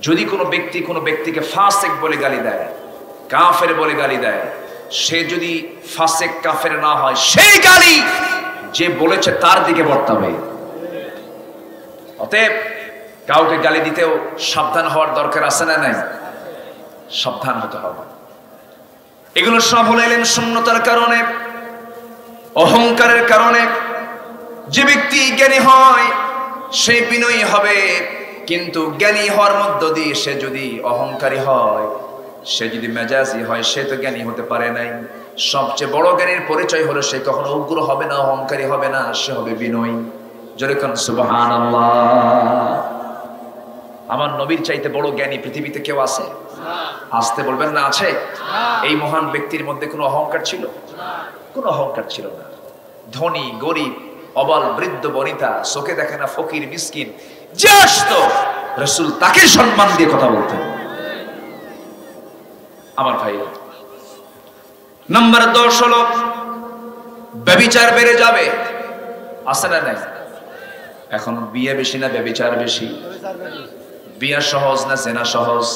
যদি কোনো ব্যক্তি কোনো ব্যক্তিকে ফাসিক বলে গালি দেয়, কাফের বলে গালি দেয়, সে যদি ফাসিক কাফের না হয়, সেই গালি যে বলেছে তার দিকে বর্তাবে। অতএব কাউকে গালি দিতেও সাবধান হওয়ার দরকার আছে না নাই? সাবধান হতে হবে। এগুলো সব হলো ইলম শূন্যতার কারণে, অহংকারের কারণে। যে ব্যক্তি জ্ঞানী হয় সে বিনয়ী হবে, কিন্তু জ্ঞানী হওয়ার মধ্য দিয়ে সে যদি অহংকারী হয়, সে যদি মেজাজি হয়, সে তো জ্ঞানী হতে পারে নাই। সবচেয়ে বড় জ্ঞানীর পরিচয় হলো সে কখনো উগ্র হবে না, অহংকারী হবে না, সে হবে বিনয়ী। যেরকম সুবহানাল্লাহ। আমার নবীর চাইতে বড় জ্ঞানী পৃথিবীতে কেউ আছে? আসতে বলবেন না, আছে? এই মহান ব্যক্তির মধ্যে কোনো অহংকার ছিল? কোনো অহংকার ছিল না। ধনী গরিব, অবল বৃদ্ধ বনিতা, চোখে দেখে না ফকির মিসকিন, যে আসতো রাসূল তাকে সম্মান দিয়ে কথা বলতেন। আমার ভাই, নাম্বার 10 হলো ব্যভিচার বেড়ে যাবে। আছে না নাই? এখন বিয়ে বেশি না ব্যভিচার বেশি? বিয়ে সহজ না জেনা সহজ?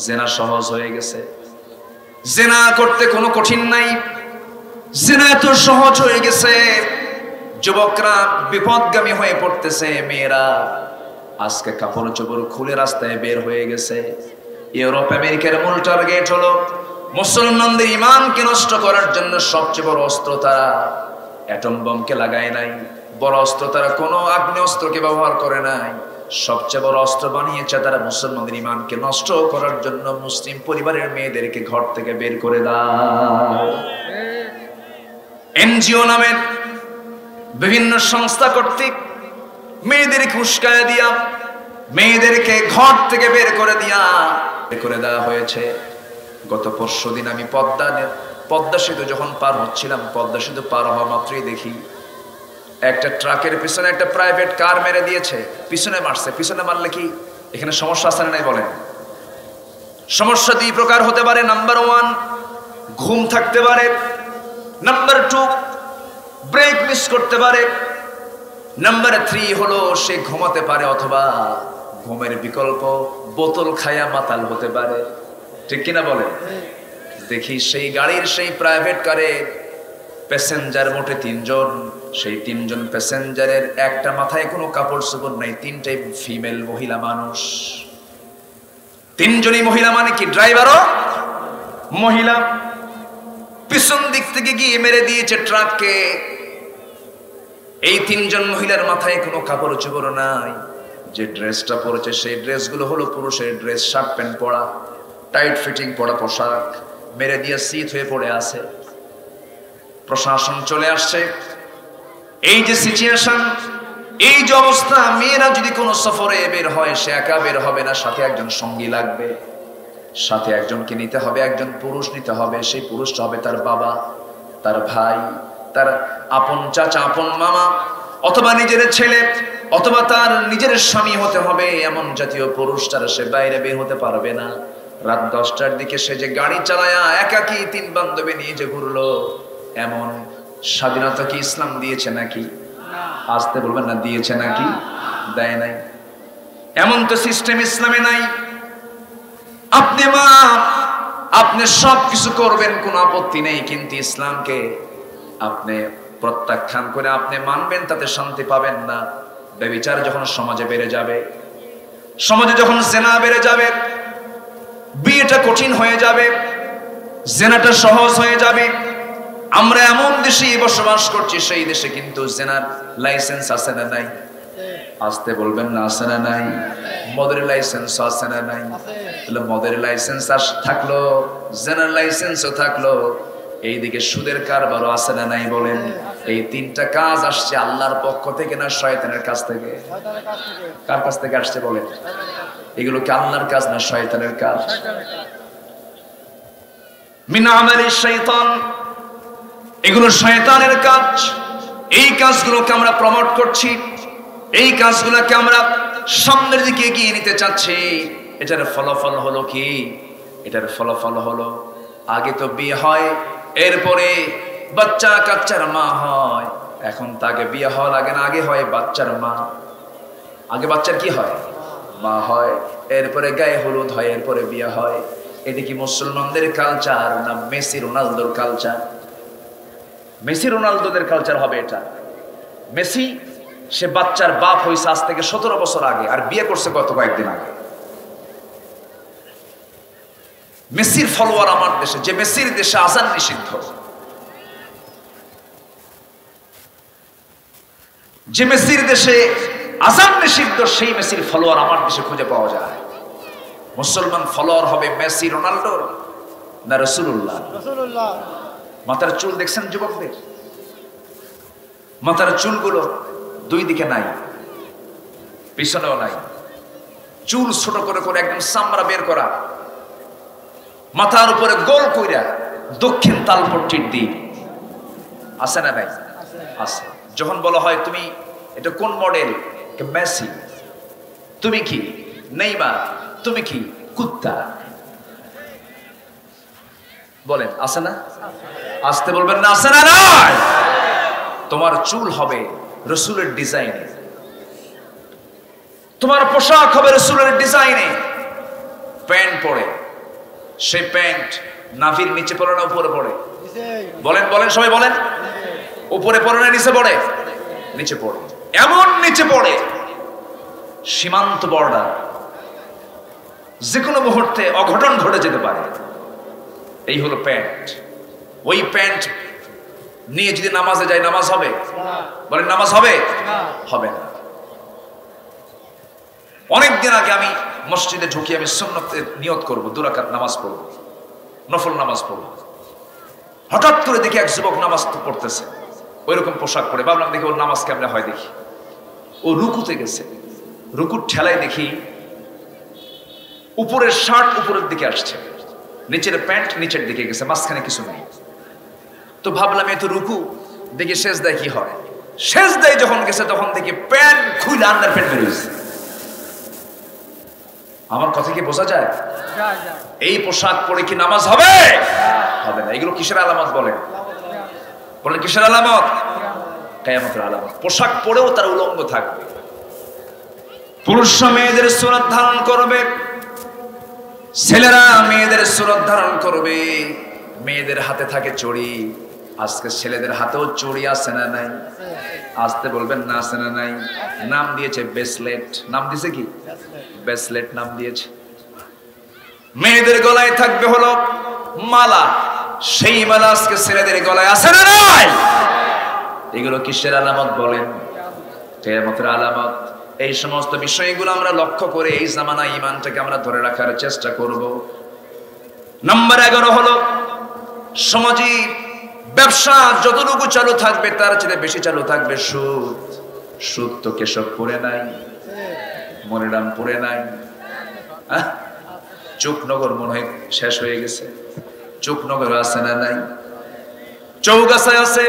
জেনা সহজ হয়ে গেছে। জেনা করতে কোনো কঠিন নাই, জেনা এত সহজ হয়ে গেছে। যুবকরা বিপদগামী হয়ে পড়তেছে, মেয়েরা আজকে কাপড় চোপড় খুলে রাস্তায় বের হয়ে গেছে। ইউরোপ আমেরিকার মূল টার্গেট হলো মুসলমানদের ঈমানকে নষ্ট করার জন্য সবচেয়ে বড় অস্ত্র তারা অ্যাটম বোমকে লাগায় নাই, বড় অস্ত্র তারা কোনো আগ্নেয়াস্ত্রকে ব্যবহার করে নাই। সবচেয়ে বড় অস্ত্র বানিয়েছে তারা মুসলমানদের ঈমানকে নষ্ট করার জন্য মুসলিম পরিবারের মেয়েদেরকে ঘর থেকে বের করে দাও। এনজিও নামের বিভিন্ন সংস্থা কর্তৃক মেয়েদেরকে উস্কায়া দিয়া, মেয়েদেরকে ঘর থেকে বের করে দেওয়া হয়েছে। গত পরশুদিন আমি পদ্মা সেতু যখন পার হচ্ছিলাম, পদ্মা সেতু পার হওয়া মাত্রই দেখি একটা ট্রাকের পিছনে একটা প্রাইভেট কার মেরে দিয়েছে, পিছনে মারছে। পিছনে মারলে কি এখানে সমস্যা আছে না নাই বলেন? সমস্যা দুই প্রকার হতে পারে। নাম্বার 1, ঘুম থাকতে পারে। নাম্বার 2, ব্রেক মিস করতে পারে। নাম্বার 3 হলো সে ঘুমাতে পারে, অথবা ঘুমের বিকল্প বোতল খায়া মাতাল হতে পারে। ঠিক কিনা বলেন? দেখি সেই গাড়ির সেই প্রাইভেট কারে প্যাসেঞ্জার মোটে 3 জন। সেই 3 জন প্যাসেঞ্জারের একটা মাথায় কোনো কাপড় চোপড় নাই, 3টাই ফিমেল, মহিলা মানুষ। 3 জনই মহিলা, মানে কি ড্রাইভারও মহিলা। পিছন দিক থেকে গিয়ে মেরে দিয়েছে ট্রাককে। এই 3 জন মহিলার মাথায় কোনো কাপড় চোপড় নাই। যে ড্রেসটা পরেছে সেই ড্রেসগুলো হলো পুরুষের ড্রেস, শার্ট প্যান্ট পরা, টাইট ফিটিং পরা পোশাক, মেরে দিয়ে শীত হয়ে পড়ে আছে। প্রশাসন চলে আসছে। এই যে সিচুয়েশন, এই যে অবস্থা, মেয়েরা যদি কোনো সফরে বের হয়, সে একা বের হবে না, সাথে একজন সঙ্গী লাগবে, সাথে একজনকে নিতে হবে, একজন পুরুষ নিতে হবে। সেই পুরুষটা হবে তার বাবা, তার ভাই, তার আপন চাচা, আপন মামা, অথবা নিজের ছেলে, অথবা তার নিজের স্বামী হতে হবে। এমন জাতীয় পুরুষ ছাড়া সে বাইরে বের হতে পারবে না। রাত 10টার দিকে সে যে গাড়ি চালায়া একাকি 3 বান্ধবী নিয়ে যে ঘুরলো, এমন স্বাধীনতা কি ইসলাম দিয়েছে নাকি? আসতে বলবেন না, দিয়েছে নাকি? দেয় নাই। এমন তো সিস্টেম ইসলামে নাই। আপনি মা, আপনি সব কিছু করবেন, কোনো আপত্তি নেই, কিন্তু ইসলামকে আপনি প্রত্যাখ্যান করে আপনি মানবেন, তাতে শান্তি পাবেন না। ব্যভিচার যখন সমাজে বেড়ে যাবে, সমাজে যখন জেনা বেড়ে যাবে, বিয়েটা কঠিন হয়ে যাবে, জেনাটা সহজ হয়ে যাবে। আমরা এমন দেশে বসবাস করছি, সেই দেশে কিন্তু জেনার লাইসেন্স আছে না নাই? আসতে বলবেন না, আছে না নাই? মদের লাইসেন্স আছে না নাই? তাহলে মদের লাইসেন্স থাকলো, জেনার লাইসেন্সও থাকলো, এইদিকে সুদের কারবারও আছে না নাই বলেন? এই 3টা কাজ আসছে আল্লাহর পক্ষ থেকে না শয়তানের কাছ থেকে? কার কাছ থেকে আসছে বলেন? এগুলো কি আল্লাহর কাজ না শয়তানের কাজ? মিন আমালিশ শাইতান, এগুলো শয়তানের কাজ। এই কাজগুলোকে আমরা প্রমোট করছি, এই কাজগুলোকে আমরা সামনের দিকে এগিয়ে নিতে চাচ্ছি। এটার ফলাফল হলো কি? এটার ফলাফল হলো আগে তো বিয়ে হয়, এরপরে বাচ্চা কাচ্চার মা হয়। এখন তাকে বিয়ে হওয়া লাগে না, আগে হয় বাচ্চার মা। আগে বাচ্চার কি হয়? মা হয়। এরপরে গায়ে হলুদ হয়, এরপরে বিয়ে হয়। এটা কি মুসলমানদের কালচার না মেসি রোনালদোর কালচার? মেসি রোনালদোদের কালচার হবে এটা। মেসি সে বাচ্চার বাপ হয়েছে আজ থেকে 17 বছর আগে, আর বিয়ে করছে গত কয়েকদিন আগে। মেসির ফলোয়ার আমার দেশে, যে মেসির দেশে আজান নিষিদ্ধ, যে মেসির দেশে আজান নিষিদ্ধ, সেই মেসির ফলোয়ার আমার দেশে খুঁজে পাওয়া যায়। মুসলমান ফলোয়ার হবে মেসি রোনালদোর না রাসূলুল্লাহ? মাথার চুল দেখছেন যুবকদের? মাথার চুলগুলো 2 দিকে নাই, পিছনেও নাই। চুল ছোট করে করে একদম চামড়া বের করা, মাথার উপরে গোল কইরা দক্ষিণ তালপট্টির দিক। আছে না নাই? আছে। যখন বলা হয় তুমি এটা কোন মডেল, মেসি। তুমি কি নেইমার? তুমি কি কুত্তা? বলেন আছে না? আসতে বলবেন না, আছে না নাই? তোমার চুল হবে রাসূলের ডিজাইনে, তোমার পোশাক হবে রাসূলের ডিজাইনে। প্যান্ট পরে, সেই প্যান্ট নাভির নিচে পড়ে না উপরে পড়ে? বলেন বলেন সবাই বলেন। উপরে পড়ে না নিচে পড়ে? নিচে পড়ে। এমন নিচে পড়ে সীমান্ত বর্ডার, যে কোনো মুহূর্তে অঘটন ঘটে যেতে পারে। এই হলো প্যান্ট। ওই প্যান্ট নিয়ে যদি নামাজে যায়, নামাজ হবে? বলেন নামাজ হবে? হবে না। অনেকদিন আগে আমি মসজিদে ঢুকি, আমি সুন্নতের নিয়ত করব, 2 রাকাত নামাজ পড়ব, নফল নামাজ পড়ব। হঠাৎ করে দেখি এক যুবক নামাজ পড়তেছে, ওইরকম পোশাক পরে। ভাবলাম দেখি ওর নামাজ কেমনে হয় দেখি। ও রুকুতে গেছে, রুকুর ঠেলায় দেখি উপরের শার্ট উপরের দিকে আসছে, নিচের প্যান্ট নিচের দিকে গেছে, মাঝখানে কিছু নেই। তো ভাবলাম এত রুকু, দেখি শেষ দেয় কি হয়। শেষ দেয় যখন গেছে তখন দেখি প্যান্ট খুলে আন্ডার প্যান্ট বেরিয়েছে। আমার কথা কি বোঝা যায়? এই পোশাক পরে কি নামাজ হবে? হবে না। এগুলো কিসের আলামত বলেন? বলেন কিসের আলামত? কিয়ামতের আলামত। পোশাক পরেও তার উলঙ্গ থাকবে। পুরুষরা মেয়েদের সুরত ধারণ করবে, ছেলেরা মেয়েদের সুরত ধারণ করবে। মেয়েদের হাতে থাকে চড়ি, আজকে ছেলেদের হাতেও চড়ি আছে না নাই? আসতে বলবেন না আছে না নাই? নাম দিয়েছে ব্রেসলেট। নাম দিয়েছে কি? ব্রেসলেট নাম দিয়েছে। মেয়েদের গলায় থাকবে হলো মালা, সেই মালা আজকে ছেলেদের গলায় আছে না নাই? এগুলো কিসের আলামত বলেন? কিয়ামতের আলামত। এই সমস্ত বিষয়গুলো আমরা লক্ষ্য করে এই জামানায় ঈমানটাকে আমরা ধরে রাখার চেষ্টা করব। নাম্বার 11 হলো সমাজে ব্যবসা যতটুকু চালু থাকবে তার চেয়ে বেশি চালু থাকবে সুদ। সুদ তো কেশব পড়ে নাই, মনিরাম পড়ে নাই। চুকনগর মনে হয় শেষ হয়ে গেছে। চুকনগর আছে না নাই? চৌগাছা আছে,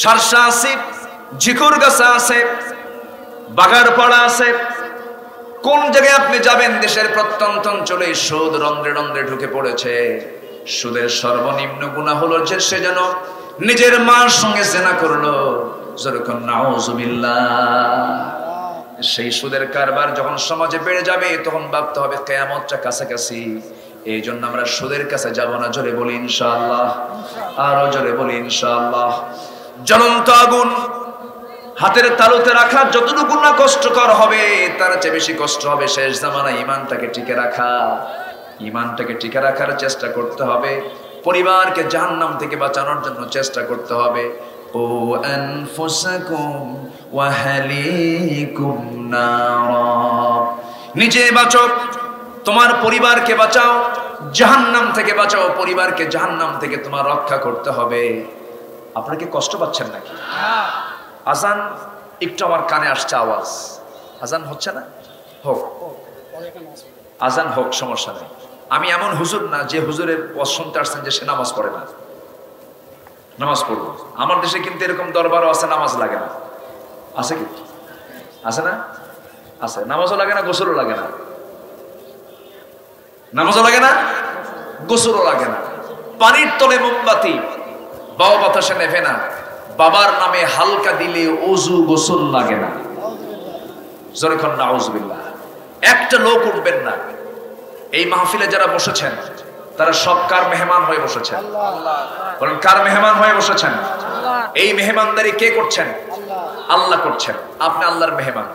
সারসা আছে, ঝিকুরগাছা আছে, বাগারপাড়া আছে। কোন জায়গায় আপনি যাবেন দেশের প্রত্যন্ত অঞ্চলে সুদ রন্ধ্রে রন্ধ্রে ঢুকে পড়েছে। সুদের সর্বনিম্ন গুনাহ হলো যে সে যেন নিজের মার সঙ্গে জেনা করলো। যেরকম নাউজুবিল্লাহ। সেই সুদের কারবার যখন সমাজে বেড়ে যাবে তখন ভাবতে হবে কিয়ামতটা কাছাকাছি। এই জন্য আমরা সুদের কাছে যাব না। জোরে বলি ইনশাআল্লাহ, আরো জোরে বলি ইনশাআল্লাহ। জ্বলন্ত আগুন হাতের তালুতে রাখা যতটুকু না কষ্টকর হবে তার চেয়ে বেশি কষ্ট হবে শেষ জামানায় ঈমানটাকে টিকে রাখা। ঈমানটাকে টিকে রাখার চেষ্টা করতে হবে। পরিবারকে জাহান্নাম থেকে বাঁচানোর জন্য চেষ্টা করতে হবে। ও আনফুসাকুম ওয়া আহলিকুম নারা। নিজে বাঁচো, তোমার পরিবারকে বাঁচাও, জাহান্নাম থেকে বাঁচাও। পরিবারকে জাহান্নাম থেকে তোমার রক্ষা করতে হবে। আপনারা কি কষ্ট পাচ্ছেন নাকি? আজান একটু আমার কানে আসছে আওয়াজ। আজান হচ্ছে না? হোক, আজান হোক, সমস্যা নেই। আমি এমন হুজুর না যে হুজুরের ওয়াজ শুনতে আসছেন যে সে নামাজ পড়ে না। নামাজ পড়বো। আমার দেশে কিন্তু এরকম দরবারও আছে, নামাজ লাগে না। আছে কি? আছে না? আছে। নামাজও লাগে না, গোসলও লাগে না। নামাজও লাগে না, গোসলও লাগে না। পানির তলে মোমবাতি, বাবা বাতাসে নেভে না। বাবার নামে হালকা দিলে ওযু গোসল লাগে না। যখন নাউজুবিল্লাহ। একটা লোক উঠবেন না। এই মাহফিলে যারা বসেছেন তারা সব কার মেহমান হয়ে বসেছেন? বলেন কার মেহমান হয়ে বসেছেন? এই মেহমানদারি কে করছেন? আল্লাহ করছেন। আপনি আল্লাহর মেহমান।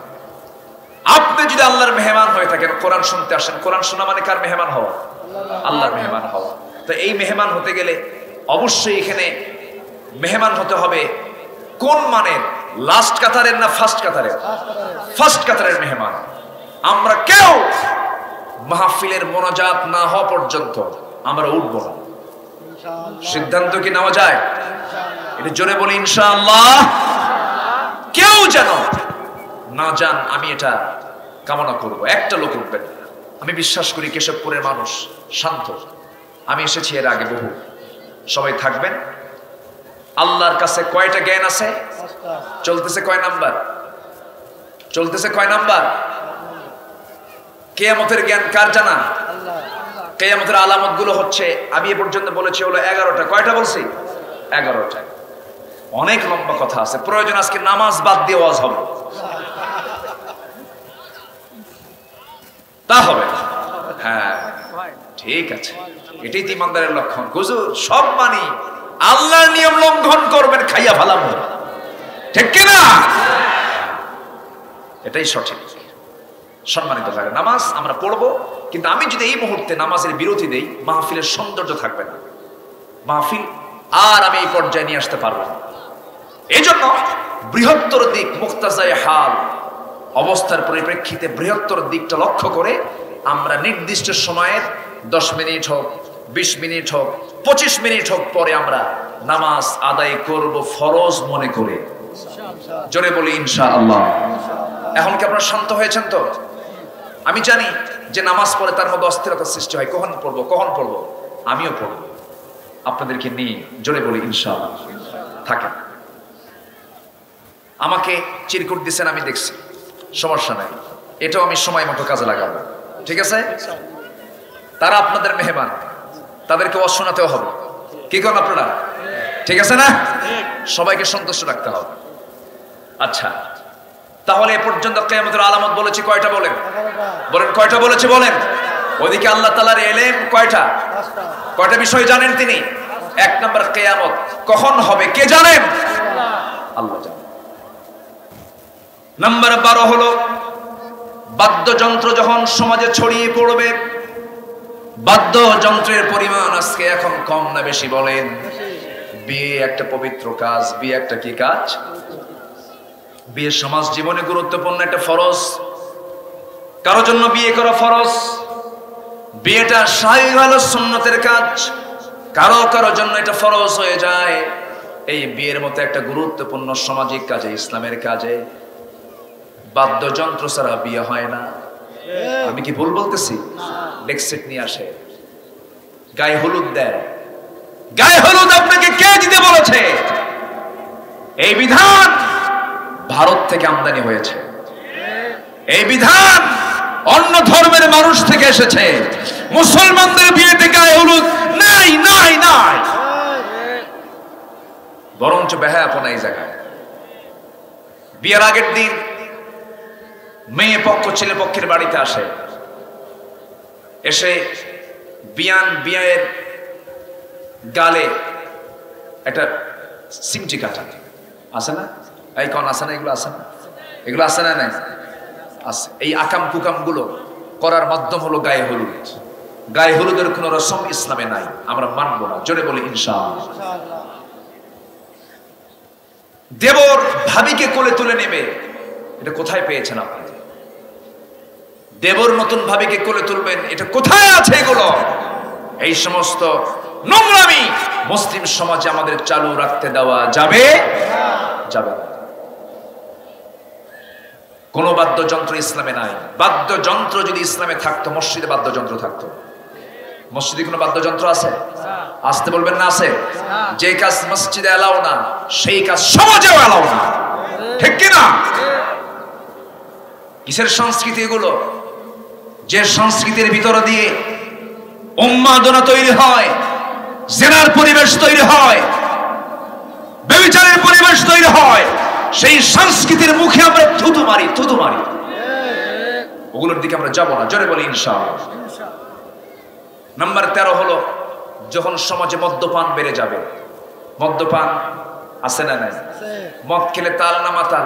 আপনি যদি আল্লাহর মেহমান হয়ে থাকেন, কোরআন শুনতে আসেন। কোরআন শোনা মানে কার মেহমান হওয়া? আল্লাহর মেহমান হওয়া। তো এই মেহমান হতে গেলে অবশ্যই এখানে মেহমান হতে হবে কোন মানের? লাস্ট কাতারের না ফার্স্ট কাতারের? ফার্স্ট কাতারের মেহমান। আমরা কেউ মাহফিলের মোনাজাত না হওয়া পর্যন্ত আমরা উঠবো না। সিদ্ধান্ত কি নেওয়া যায়? এটা জোরে বলি ইনশাআল্লাহ। কেউ যেন না যান, আমি এটা কামনা করব। একটা লোক উঠবেন। আমি বিশ্বাস করি কেশবপুরের মানুষ শান্ত। আমি এসেছি এর আগে বহু। সবাই থাকবেন। আল্লাহর কাছে কয়টা জ্ঞান আছে? চলতেছে কয় নাম্বার? চলতেছে কয় নাম্বার? কিয়ামতের জ্ঞান কার জানা? কিয়ামতের আলামত গুলো হচ্ছে, আমি এ পর্যন্ত বলেছি হলো 11টা। কয়টা বলছি? 11টা। অনেক লম্বা কথা আছে, প্রয়োজন আজকে নামাজ বাদ দিয়ে ওয়াজ হবে। তা হবে? হ্যাঁ, ঠিক আছে। এটাই তো ইমানদারের লক্ষণ। হুজুর সব মানি, আল্লাহর নিয়ম লঙ্ঘন করবেন, খাইয়া ভালাবো, ঠিক কিনা? এটাই সঠিক। সম্মানিত ভাই, নামাজ আমরা পড়বো, কিন্তু আমি যদি এই মুহূর্তে নামাজের বিরতি দেই, মাহফিলের সৌন্দর্য থাকবে না। মাহফিল আর আমি এই পর্যায়ে নিয়ে আসতে পারবো না। এই জন্য বৃহত্তর দিক, মুক্তাজায়ে হাল অবস্থার পরিপ্রেক্ষিতে বৃহত্তর দিকটা লক্ষ্য করে আমরা নির্দিষ্ট সময়ের 10 মিনিট হোক, 20 মিনিট হোক, 25 মিনিট হোক পরে আমরা নামাজ আদায় করব ফরজ মনে করে। জোরে বলি ইনশাআল্লাহ। এখন কি আপনারা শান্ত হয়েছেন তো? আমি জানি যে নামাজ পড়ে তার মধ্যে অস্থিরতার সৃষ্টি হয়, কখন পড়বো, আমিও পড়বো আপনাদেরকে নিয়ে। জোরে বলি ইনশাআল্লাহ। থাকে আমাকে চিরকুট দিচ্ছেন, আমি দেখছি, সমস্যা নাই, এটাও আমি সময় মতো কাজে লাগাবো, ঠিক আছে? তারা আপনাদের মেহমান, তাদেরকে অশোনাতেও হবে, কি করেন আপনারা? ঠিক আছে না? সবাইকে সন্তুষ্ট রাখতে হবে। আচ্ছা, তাহলে এ পর্যন্ত কিয়ামতের আলামত বলেছি কয়টা? বলেন কয়টা বলেছি বলেন। ওইদিকে আল্লাহ তাআলার ইলম কয়টা বিষয় জানেন তিনি? 1 নম্বর কিয়ামত কখন হবে কে জানেন? আল্লাহ জানেন। নাম্বার 12 হলো বাদ্যযন্ত্র যখন সমাজে ছড়িয়ে পড়বে। বাদ্যযন্ত্রের পরিমাণ আজকে এখন কম না বেশি বলেন? বিয়ে একটা পবিত্র কাজ, বিয়ে একটা কি কাজ? বিয়ে সমাজ জীবনে গুরুত্বপূর্ণ একটা ফরজ। কারো জন্য বিয়ে করা ফরজ, বিয়েটা শারঈ হলো সুন্নতের কাজ। কারো জন্য এটা ফরজ হয়ে যায় এই বিয়ের মতো একটা গুরুত্বপূর্ণ সামাজিক কাজে, ইসলামের কাজে বাদ্যযন্ত্র ছাড়া বিয়ে হয় না। আমি কি ভুল বলতেছি? ডেক্সেট নিয়ে আসে, গায়ে হলুদ দেয়। গায়ে হলুদ আপনাকে কে দিতে বলেছে? এই বিধান ভারত থেকে আমদানি হয়েছে, এই বিধান অন্য ধর্মের মানুষ থেকে এসেছে। মুসলমানদের বিয়েতে গায়ে হলুদ নাই নাই নাই, বরঞ্চ বেহায়াপনা এই জায়গায়। বিয়ের আগের দিন মেয়ে পক্ষ ছেলে পক্ষের বাড়িতে আসে, এসে বিয়ের গালে একটা সিমটি কাটা আছে না, এই কোন আছে না, এগুলো আছে না, এগুলো আছে না? নাই আছে। এই আকাম কুকাম গুলো করার মাধ্যম হলো গায়ে হলুদ। গায়ে হলুদের কোন রসম ইসলামে নাই, আমরা মানব না। জোরে বলি ইনশাআল্লাহ। দেবর ভাবিকে কোলে তুলে নেবে, এটা কোথায় পেয়েছেন আপনি? দেবর নতুন ভাবিকে কোলে তুলবেন, এটা কোথায় আছে? এগুলো, এই সমস্ত নোংরামি মুসলিম সমাজে আমাদের চালু রাখতে দেওয়া যাবে যাবে না। কোন বাদ্যযন্ত্র ইসলামে নাই। বাদ্যযন্ত্র যদি ইসলামে থাকতো, মসজিদে বাদ্যযন্ত্র থাকতো। মসজিদে কোনো বাদ্যযন্ত্র আছে? আসতে বলবেন না আছে? যে কাজ মসজিদে এলাও না, সেই কাজ সমাজেও এলাও না, ঠিক কিনা? কিসের সংস্কৃতি এগুলো? যে সংস্কৃতির ভিতর দিয়ে উন্মাদনা তৈরি হয়, জিনার পরিবেশ তৈরি হয়, ব্যভিচারের পরিবেশ তৈরি হয়, সেই সংস্কৃতির মুখে আমরা থুতু মারি। ওগুলোর দিকে আমরা যাব না। জোরে বলি ইনশাআল্লাহ। নাম্বার 13 হলো যখন সমাজে মদ্যপান বেড়ে যাবে। মদ্যপান আছে না নাই? মদ খেলে তাল না মাতাল?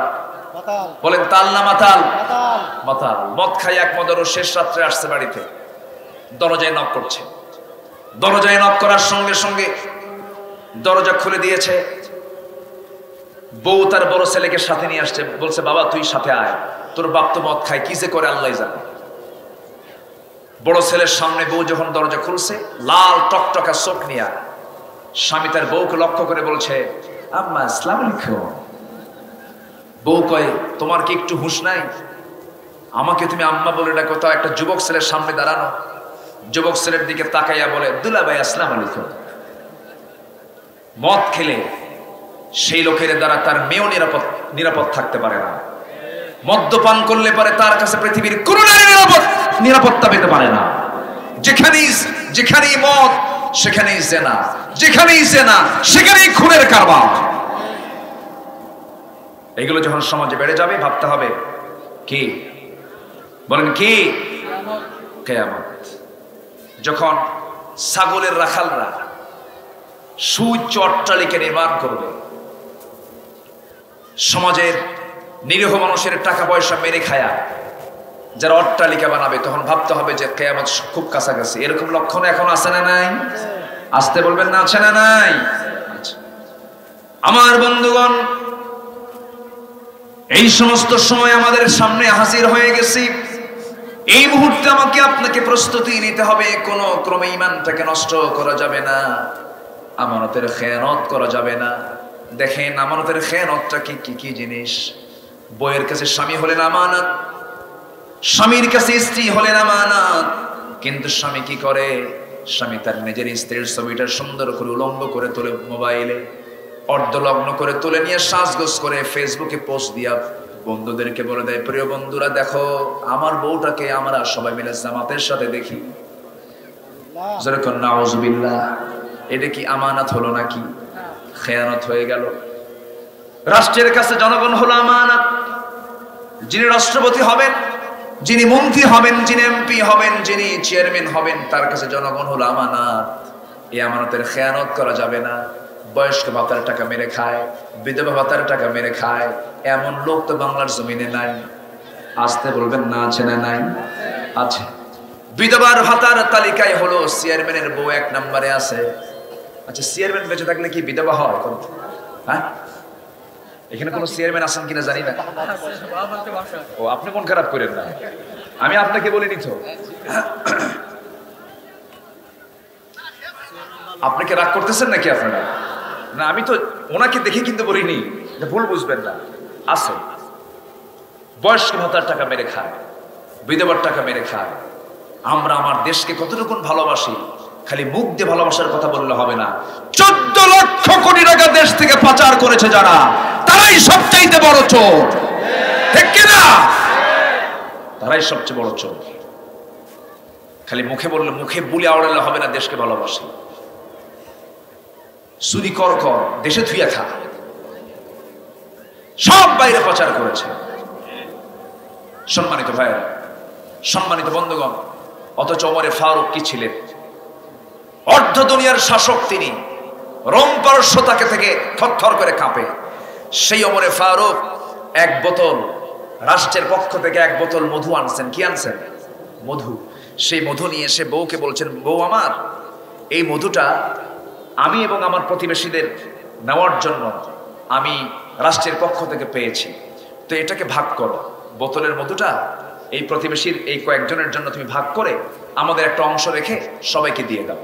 বলেন তাল না মাতাল? মাতাল। মদ খাই এক মদেরও শেষ রাত্রে আসছে বাড়িতে, দরজায় নক করছে। দরজায় নক করার সঙ্গে সঙ্গে দরজা খুলে দিয়েছে। বউ তার বড় ছেলেকে সাথে নিয়ে আসছে, বলছে বাবা তুই সাথে আয়, তোর বাপ তো মদ খায়, কি যে করে আল্লাহ জানে। বড় ছেলের সামনে বউ যখন দরজা খুলছে, লাল টকটকা চোখ নিয়া স্বামী তার বউকে লক্ষ্য করে বলছে আম্মা আসসালামু আলাইকুম। বউ কয় তোমার কি একটু হুঁশ নাই? আমাকে তুমি আম্মা বলে ডাকো, তাও একটা যুবক ছেলের সামনে দাঁড়ানো। যুবক ছেলের দিকে তাকাইয়া বলে দুলা ভাই আসসালামু আলাইকুম। মদ খেলে সেই লোকের দ্বারা তার মেয়েও নিরাপদ থাকতে পারে না। মদ্যপান করলে পারে তার কাছে পৃথিবীর কোনো নারী নিরাপত্তা পেতে পারে না। যেখানেই মদ সেখানেই জেনা, যেখানেই জেনা সেখানেই খুনের কারবার। এগুলো যখন সমাজে বেড়ে যাবে, ভাবতে হবে কি? বলেন কি? কিয়ামত। যখন ছাগলের রাখালরা সুউচ্চ অট্টালিকা নির্মাণ করবে, সমাজের নিরীহ মানুষের টাকা পয়সা মেরে খায়া যারা অট্টালিকা বানাবে, তখন ভাবতে হবে যে কিয়ামত খুব কাছাকাছি। এরকম লক্ষণ এখন আছে না নাই? আসতে বলবেন না, আছে না নাই? আমার বন্ধুগণ, এই সমস্ত সময় আমাদের সামনে হাজির হয়ে গেছি। এই মুহূর্তে আমাকে আপনাকে প্রস্তুতি নিতে হবে, কোনো ক্রমে ঈমানটাকে নষ্ট করা যাবে না। আমানতের খেয়ানত করা যাবে না। দেখেন আমানতের খেয়ানতটা কি জিনিস। বইয়ের কাছে স্বামী হলেন আমানত, স্বামীর কাছে স্ত্রী হলেন আমানত। কিন্তু স্বামী কি করে? স্বামী তার নিজের স্ত্রীর ছবিটা সুন্দর করে উলম্ব করে তোলে, মোবাইলে অর্ধলগ্ন করে তুলে নিয়ে সাজগোজ করে ফেসবুকে পোস্ট দিয়া বন্ধুদেরকে বলে দেয়, প্রিয় বন্ধুরা দেখো আমার বউটাকে আমরা সবাই মিলে জামাতের সাথে দেখি। যেরকম নাউজুবিল্লাহ। এটা কি আমানত হলো নাকি? খেয়ানত হয়ে গেল। রাষ্ট্রের কাছে জনগণ হলো আমানত। যিনি রাষ্ট্রপতি হবেন, যিনি মন্ত্রী হবেন, যিনি এমপি হবেন, যিনি চেয়ারম্যান হবেন, তার কাছে জনগণ হলো আমানত। এই আমানতের খেয়ানত করা যাবে না। বয়স্ক ভাতার টাকা মেরে খায়, বিধবা ভাতার টাকা মেরে খায়, এমন লোক তো বাংলার জমিনে নাই। আসতে বলবেন না আছে না নাই? আছে। বিধবার ভাতার তালিকায় হলো চেয়ারম্যানের বউ 1 নম্বরে আছে। আচ্ছা চেয়ারম্যান বেঁচে থাকলে কি বিধবা হয়? হ্যাঁ, এখানে কোন চেয়ারম্যান আছেন কিনা জানি না। ও আপনি মন খারাপ করেন না, আমি আপনাকে বলিনি তো। আপনাকে রাগ করতেছেন নাকি আপনারা? না আমি তো ওনাকে দেখে কিন্তু বলিনি, ভুল বুঝবেন না। আছে বয়স্ক ভাতার টাকা মেরে খায়, বিধবার টাকা মেরে খায়। আমরা আমার দেশকে কতটুকু ভালোবাসি, খালি মুখ দিয়ে ভালোবাসার কথা বললে হবে না। 14 লক্ষ কোটি টাকা দেশ থেকে পাচার করেছে যারা, তারাই সবচাইতে বড় চোর, ঠিক কিনা? তারাই সবচেয়ে বড় চোর। খালি মুখে বললে, মুখে বুলি আওড়ালে হবে না দেশকে ভালোবাসি। চুরি কর দেশে থুইয়া খা, সব বাইরে পাচার করেছে। সম্মানিত ভাইয়েরা, সম্মানিত বন্ধুগণ, অথচ ওমরে ফারুক কি ছিলেন? অর্ধ দুনিয়ার শাসক তিনি। রোম পারস্য তাকে থেকে থরথর করে কাঁপে। সেই ওমরে ফারুক 1 বোতল, রাষ্ট্রের পক্ষ থেকে 1 বোতল মধু আনছেন। কি আনছেন? মধু। সেই মধু নিয়ে এসে বউকে বলছেন, বউ আমার এই মধুটা আমি এবং আমার প্রতিবেশীদের নেওয়ার জন্য আমি রাষ্ট্রের পক্ষ থেকে পেয়েছি, তো এটাকে ভাগ করো। বোতলের মধুটা এই প্রতিবেশীর এই কয়েকজনের জন্য তুমি ভাগ করে আমাদের একটা অংশ রেখে সবাইকে দিয়ে দাও।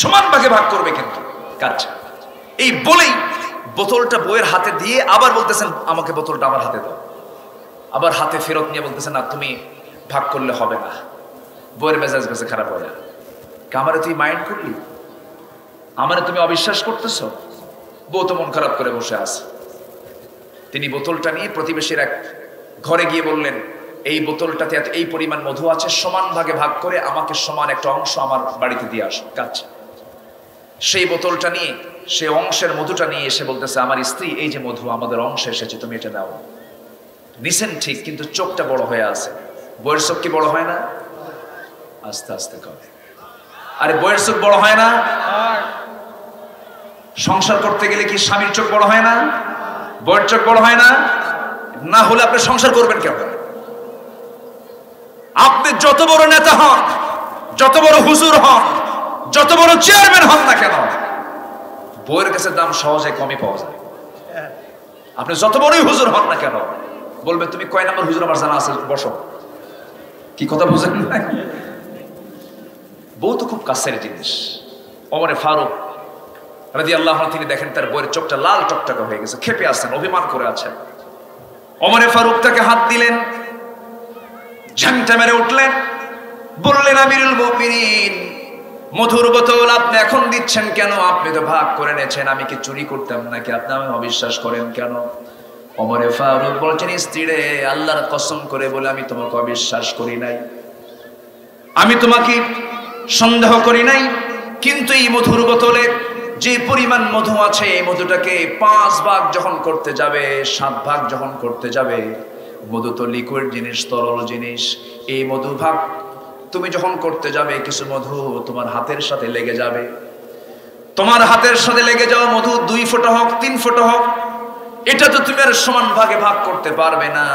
সমান ভাগে ভাগ করবে কিন্তু কাজ। এই বলেই বোতলটা বউয়ের হাতে দিয়ে আবার বলতেছেন, আমাকে বোতলটা আমার হাতে দাও। আবার হাতে ফেরত নিয়ে বলতেছেন, না তুমি ভাগ করলে হবে না। বউয়ের মেজাজ গেছে খারাপ হয়ে। আমারে তুই মাইন্ড করলি, আমারে তুমি অবিশ্বাস করতেছ। বউ তো মন খারাপ করে বসে আছে। তিনি বোতলটা নিয়ে প্রতিবেশীর এক ঘরে গিয়ে বললেন, এই বোতলটাতে এই পরিমাণ মধু আছে, সমান ভাগে ভাগ করে আমাকে সমান একটা অংশ আমার বাড়িতে দিয়ে আসো কাজ। সেই বোতলটা নিয়ে, সে অংশের মধুটা নিয়ে এসে বলতেছে, আমার স্ত্রী এই যে মধু আমাদের অংশে এসেছে, তুমি এটা নাও। নিছেন ঠিক, কিন্তু চোখটা বড় হয়ে আছে। বইয়ের চোখ কি বড় হয় না? আস্তে আস্তে করে। আরে বইয়ের চোখ বড় হয় না? সংসার করতে গেলে কি স্বামীর চোখ বড় হয় না? বইয়ের চোখ বড় হয় না? না হলে আপনি সংসার করবেন কেন? আপনি যত বড় নেতা হন, যত বড় হুজুর হন, যত বড় চেয়ারম্যান হন না কেন, বইয়ের কাছে দাম সহজে কমই পাওয়া যায়। আপনি যত বড়ই হুজুর হন না কেন, বলবে তুমি কয় নম্বর হুজুর আমার জানা আছে, বসো। কি কথা বুঝেন না? বউ তো খুব কাছের জিনিস। ওমরে ফারুক রাদিয়াল্লাহু আনহু তিনি দেখেন তার বউয়ের চোখটা লাল টকটকে হয়ে গেছে, ক্ষেপে আছেন, অভিমান করে আছেন। ওমরে ফারুক তাকে হাত দিলেন, ঝাংটা মেরে উঠলেন, বললেন, আমিরুল মুমিনিন, মধুর বোতল আপনি এখন দিচ্ছেন কেন? আপনি তো ভাগ করে নিয়েছেন, আমি কি চুরি করতাম নাকি? আপনি আমায় অবিশ্বাস করেন কেন? ওমরে ফারুক বলছেন, স্ত্রীরে আল্লাহর কসম করে বলে আমি তোমাকে অবিশ্বাস করি নাই, আমি তোমাকে সন্দেহ করি নাই, কিন্তু এই মধুর বোতলে যে পরিমাণ মধু আছে, এই মধুটাকে 5 ভাগ যখন করতে যাবে, 7 ভাগ যখন করতে যাবে, মধু তো লিকুইড জিনিস, তরল জিনিস, এই মধু ভাগ তুমি যখন করতে যাবে, কিছু মধু তোমার হাতের সাথে লেগে যাবে। তোমার হাতের সাথে লেগে যাওয়া মধু 2 ফোঁটা হোক, 3 ফোঁটা হোক, এটা তো তুমি আর সমান ভাগে ভাগ করতে পারবে না।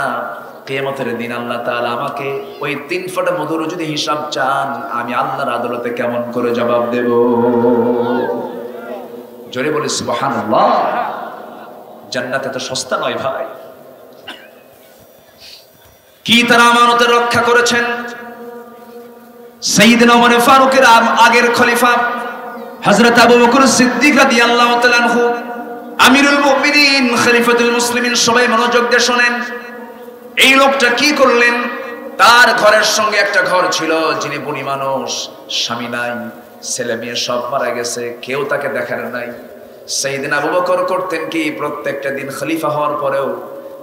কিয়ামতের দিন আল্লাহ তাআলা আমাকে ওই 3 ফোঁটা মধুর যদি হিসাব চান, আমি আল্লাহর আদালতে কেমন করে জবাব দেব? জোরে বলি সুবহানাল্লাহ। জান্নাত এত সস্তা নয় ভাই। কি তারা আমানতের রক্ষা করেছেন? সাইয়েদনা ওমর ফারুকের আগের খলিফা হযরত আবু বকর সিদ্দিক রাদিয়াল্লাহু তাআলা আনহু, আমিরুল মুমিনিন, খলিফাতুল মুসলিমিন, সবাই মনোযোগ দিয়ে শুনেন। এই লোকটা কি করলেন? তার ঘরের সঙ্গে একটা ঘর ছিল, যিনি বুড়ি মানুষ, স্বামী নাই, ছেলে মেয়ে সব মারা গেছে, কেউ তাকে দেখার নাই। সাইয়েদনা আবু বকর করতেন কি, প্রত্যেকটা দিন খলিফা হওয়ার পরেও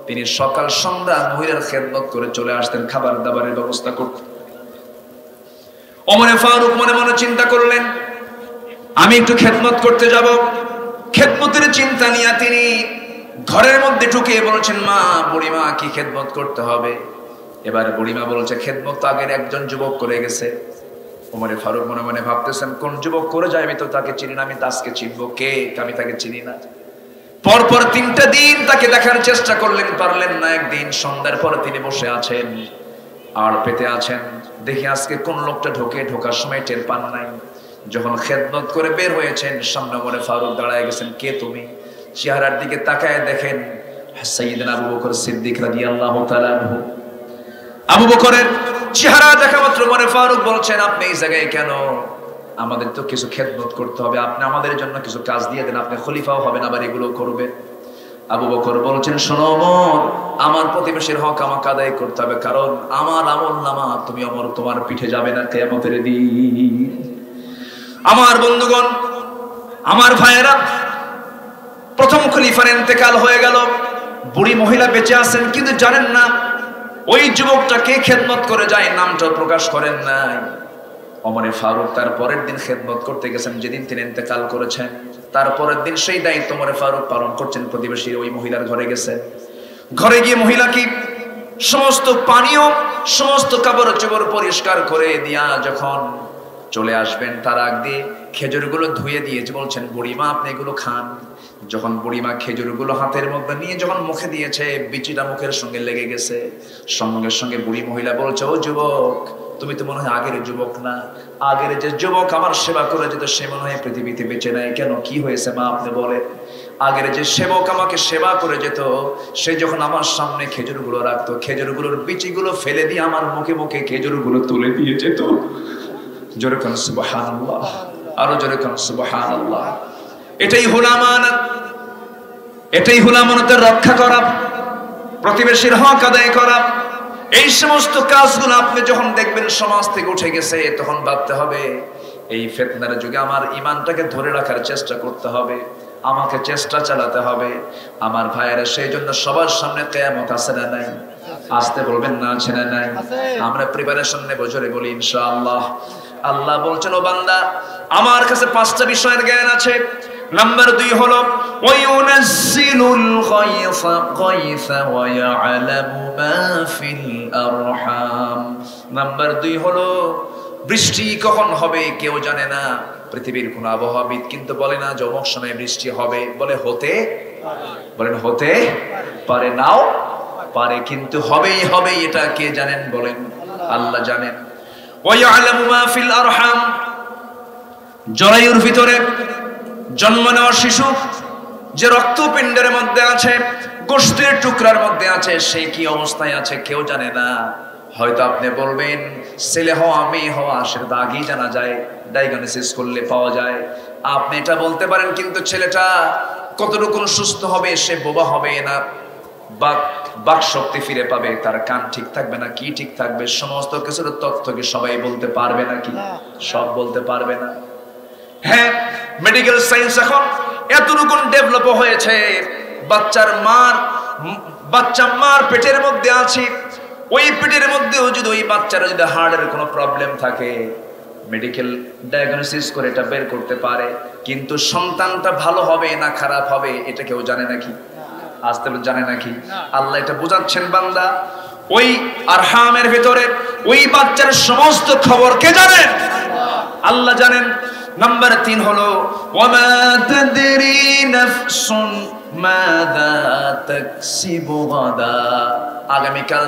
তিনি সকাল সন্ধ্যা মহিলার খেদমত করে চলে আসতেন, খাবার দাবারের ব্যবস্থা করতেন। ওমর ফারুক মনে মনে চিন্তা করলেন, আমি একটু খেদমত করতে যাব। খেদমতের চিন্তা নিয়ে তিনি ঘরের মধ্যে ঢুকে বলছেন, মা, বুড়িমা, কি খেদমত করতে হবে? এবার বুড়িমা বলছে, খেদমত তো আগের একজন যুবক করে গেছে। ওমর ফারুক মনে মনে ভাবতেছেন, কোন যুবক করে যায়? আমি তো তাকে চিনি না, আমি তাকে চিনবো কে? আমি তাকে চিনি না। পরপর 3টা দিন তাকে দেখার চেষ্টা করলেন, পারলেন না। একদিন সন্ধ্যার পরে তিনি বসে আছেন আর পেতে আছেন, দেখি আজকে কোন লোকটা ঢোকার সময় টের পান নাই। যখন খেদমত করে বের হয়েছেন, সামনে ওমর ফারুক দাঁড়ায় গেছেন। কে তুমি? চেহারার দিকে তাকায় দেখেন সাইয়েদনা আবু বকর সিদ্দিক রাদিয়াল্লাহু তাআলা আনহু। আবু বকরের চেহারা দেখা মাত্র ওমর ফারুক বলছেন, আপনি এই জায়গায় কেন? আমাদের তো কিছু খেদমত করতে হবে, আপনি আমাদের জন্য কিছু কাজ দিয়ে দেন, আপনি খলিফাও হবেন, আবার এগুলো করবেন। আবু বকর বলছেন, শোনো ওমর, আমার প্রতিবেশীর হক আমাকে আদায় করতে হবে, কারণ আমার আমলনামা তুমি ওমর তোমার পিঠে যাবে না কিয়ামতের দিন। আমার বন্ধুগণ, আমার ভাইয়েরা, প্রথম খলিফার ইন্তেকাল হয়ে গেল, বুড়ি মহিলা বেঁচে আছেন, কিন্তু জানেন না ওই যুবকটা কে খেদমত করে যায়, নামটা প্রকাশ করেন নাই। ওমর ফারুক তার পরের দিন খেদমত করতে গেছেন, যেদিন তিনি ইন্তেকাল করেছেন, তারপরের দিন সেই দায়িত্ব ওমর ফারুক পালন করছেন। প্রতিবেশী ওই মহিলার ঘরে গেছে। ঘরে গিয়ে মহিলা কি সমস্ত পানীয়, সমস্ত কাপড় চোপড় পরিষ্কার করে দিয়া যখন চলে আসবেন, তার আগ দিয়ে খেজুরগুলো ধুয়ে দিয়েছে। বলছেন, বুড়িমা, আপনি এগুলো খান। যখন বুড়িমা খেজুরগুলো হাতের মধ্যে নিয়ে যখন মুখে দিয়েছে, বিচিটা মুখের সঙ্গে লেগে গেছে। সঙ্গে সঙ্গে বুড়ি মহিলা বলছে, ও যুবক, তুমি তো মনে হয় আগের যুবক না। আগের যে যুবক আমার সেবা করে যেত, সে মনে হয় পৃথিবীতে বেঁচে নাই। কেন, কি হয়েছে মা, আপনি বলেন। আগের যে সেবক আমাকে সেবা করে যেত, সে যখন আমার সামনে খেজুরগুলো রাখতো, খেজুরগুলোর বিচিগুলো ফেলে দিয়ে আমার মুখে মুখে খেজুরগুলো তুলে দিয়ে যেত। জোরে কান সুবহানাল্লাহ, আরো জোরে কান সুবহানাল্লাহ। এটাই হলো আমানত, এটাই হলো আমানতের রক্ষা করা, প্রতিবেশীর হক আদায় করা। এই সমস্ত কাজগুলো আপনি যখন দেখবেন সমাজ থেকে উঠে গেছে, তখন ভাবতে হবে, এই ফিতনার যুগে আমার ঈমানটাকে ধরে রাখার চেষ্টা করতে হবে, আমাকে চেষ্টা চালাতে হবে। আমার ভাইয়েরা, সেই জন্য সবার সামনে কিয়ামত আছে না নাই? আসতে বলবেন না, আছে না নাই? আমরা প্রিপারেশন নেব, জোরে বলি ইনশাআল্লাহ। আল্লাহ বলছেন, ও বান্দা, আমার কাছে 5টা বিষয়ের জ্ঞান আছে। নাম্বার 2 হলো ওয়ায়ুনাজ্জিলুল গায়সা ওয়া ইয়ালামু মা ফিল আরহাম। নাম্বার 2 হলো বৃষ্টি কখন হবে কেউ জানে না। পৃথিবীর কোন আবহাওয়াবিদ কিন্তু বলে না যে অমুক সময় বৃষ্টি হবে, বলে হতে, বলেন হতে পারে, নাও পারে, কিন্তু হবেই হবে। এটা কে জানেন? বলেন আল্লাহ জানেন। ওয়া ইয়ালামু মা ফিল আরহাম, জরায়ুর ভিতরে জন্ম নেওয়া শিশু যে রক্তপিণ্ডের মধ্যে আছে, গোশতের টুকরার মধ্যে আছে, সে কি অবস্থায় আছে কেউ জানে না। হয়তো আপনি বলবেন ছেলে হওয়া মেয়ে হওয়া সেটা আগেই জানা যায়, ডায়াগনোসিস করলে পাওয়া যায়। আপনি এটা বলতে পারেন, কিন্তু ছেলেটা কতটুকু সুস্থ হবে, সে বোবা হবে না, বাক শক্তি ফিরে পাবে, তার কান ঠিক থাকবে না, কি ঠিক থাকবে, সমস্ত কিছুর তথ্য কি সবাই বলতে পারবে নাকি? সব বলতে পারবে না। হ্যাঁ, মেডিকেল সায়েন্স এখন এতটুকু ডেভেলপ হয়েছে, বাচ্চা মার পেটের মধ্যে আছে, ওই পেটের মধ্যেও যদি ওই বাচ্চারা যদি হার্টের কোনো প্রবলেম থাকে, মেডিকেল ডায়াগনোসিস করে এটা বের করতে পারে। কিন্তু সন্তানটা ভালো হবে না খারাপ হবে এটা কেউ জানে নাকি? আসতে জানে নাকি? আল্লাহ এটা বোঝাচ্ছেন, বান্দা, ওই আরহামের ভিতরে ওই বাচ্চার সমস্ত খবর কে জানেন? আল্লাহ জানেন। নাম্বার 3 হলো ওয়ামা তাদরি নাফসুন মাযা তাকসিবু গাদা। আগামীকাল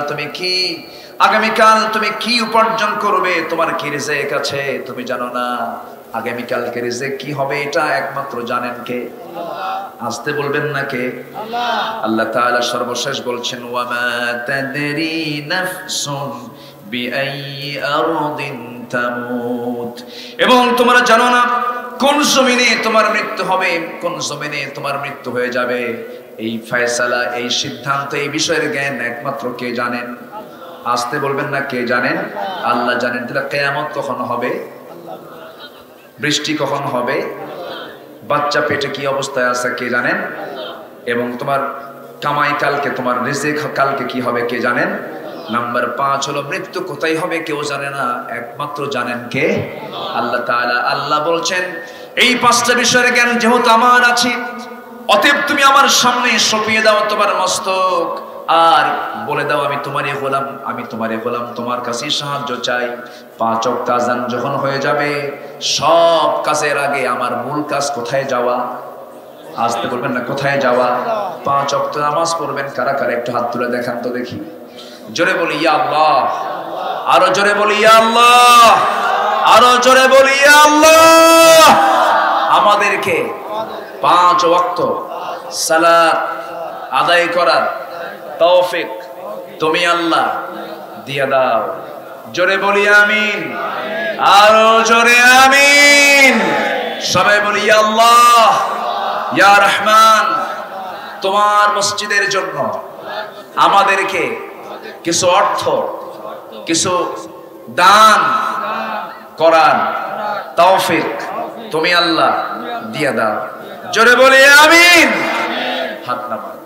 তুমি কি উপার্জন করবে, তোমার কি রিজিক আছে তুমি জানো না। আগামীকালকে রিজিক কি হবে এটা একমাত্র জানেন কে? আসতে বলবেন না কে? আল্লাহ তাআলা সর্বশেষ বলছেন, ওয়ামা তাদরি নাফসুন বিআইয়ি আরদিন তামুত। এবং তোমরা জানো না কোন জমিনে তোমার মৃত্যু হবে, কোন জমিনে তোমার মৃত্যু হয়ে যাবে, এই ফয়সালা, এই সিদ্ধান্ত, এই বিষয়ের জ্ঞান একমাত্র কে জানেন? আসতে বলবেন না, কে জানেন? আল্লাহ জানেন। তাহলে কিয়ামত কখন হবে, বৃষ্টি কখন হবে, বাচ্চা পেটে কি অবস্থায় আছে কে জানেন? এবং তোমার কামাই কালকে, তোমার রিজিক কালকে কি হবে কে জানেন? নাম্বার 5 হলো মৃত্যু কোথায় হবে কেউ জানে না, একমাত্র জানেন কে? আল্লাহ তাআলা। আল্লাহ বলছেন এই 5টা বিষয়ের জ্ঞান যেহেতু আমার আছে, অতএব তুমি আমার সামনে সঁপিয়ে দাও তোমার মস্তক, আর বলে দাও আমি তোমারই গোলাম, আমি তোমারই গোলাম, তোমার কাছে সাহায্য চাই। 5 ওয়াক্ত আযান যখন হয়ে যাবে, সব কাজের আগে আমার মূল কাজ কোথায় যাওয়া? আসতে বলবেন না, কোথায় যাওয়া? 5 ওয়াক্ত নামাজ পড়বেন। কারা কারা একটু হাত তুলে দেখান তো দেখি। জোরে বলি ইয়া আল্লাহ, আরো জোরে বলি ইয়া আল্লাহ, আরো জোরে বলি ইয়া আল্লাহ। আমাদেরকে 5 ওয়াক্ত সালাত আদায় করার তৌফিক তুমি আল্লাহ দিয়ে দাও। জোরে বলি আমিন, আরো জোরে আমিন। সবাই বলি ইয়া আল্লাহ, ইয়া রহমান। তোমার মসজিদের জন্য আমাদেরকে কিছু অর্থ, কিছু দান করার তৌফিক তুমি আল্লাহ দিয়ে দাও। জোরে বলি আমিন। হাত নামান।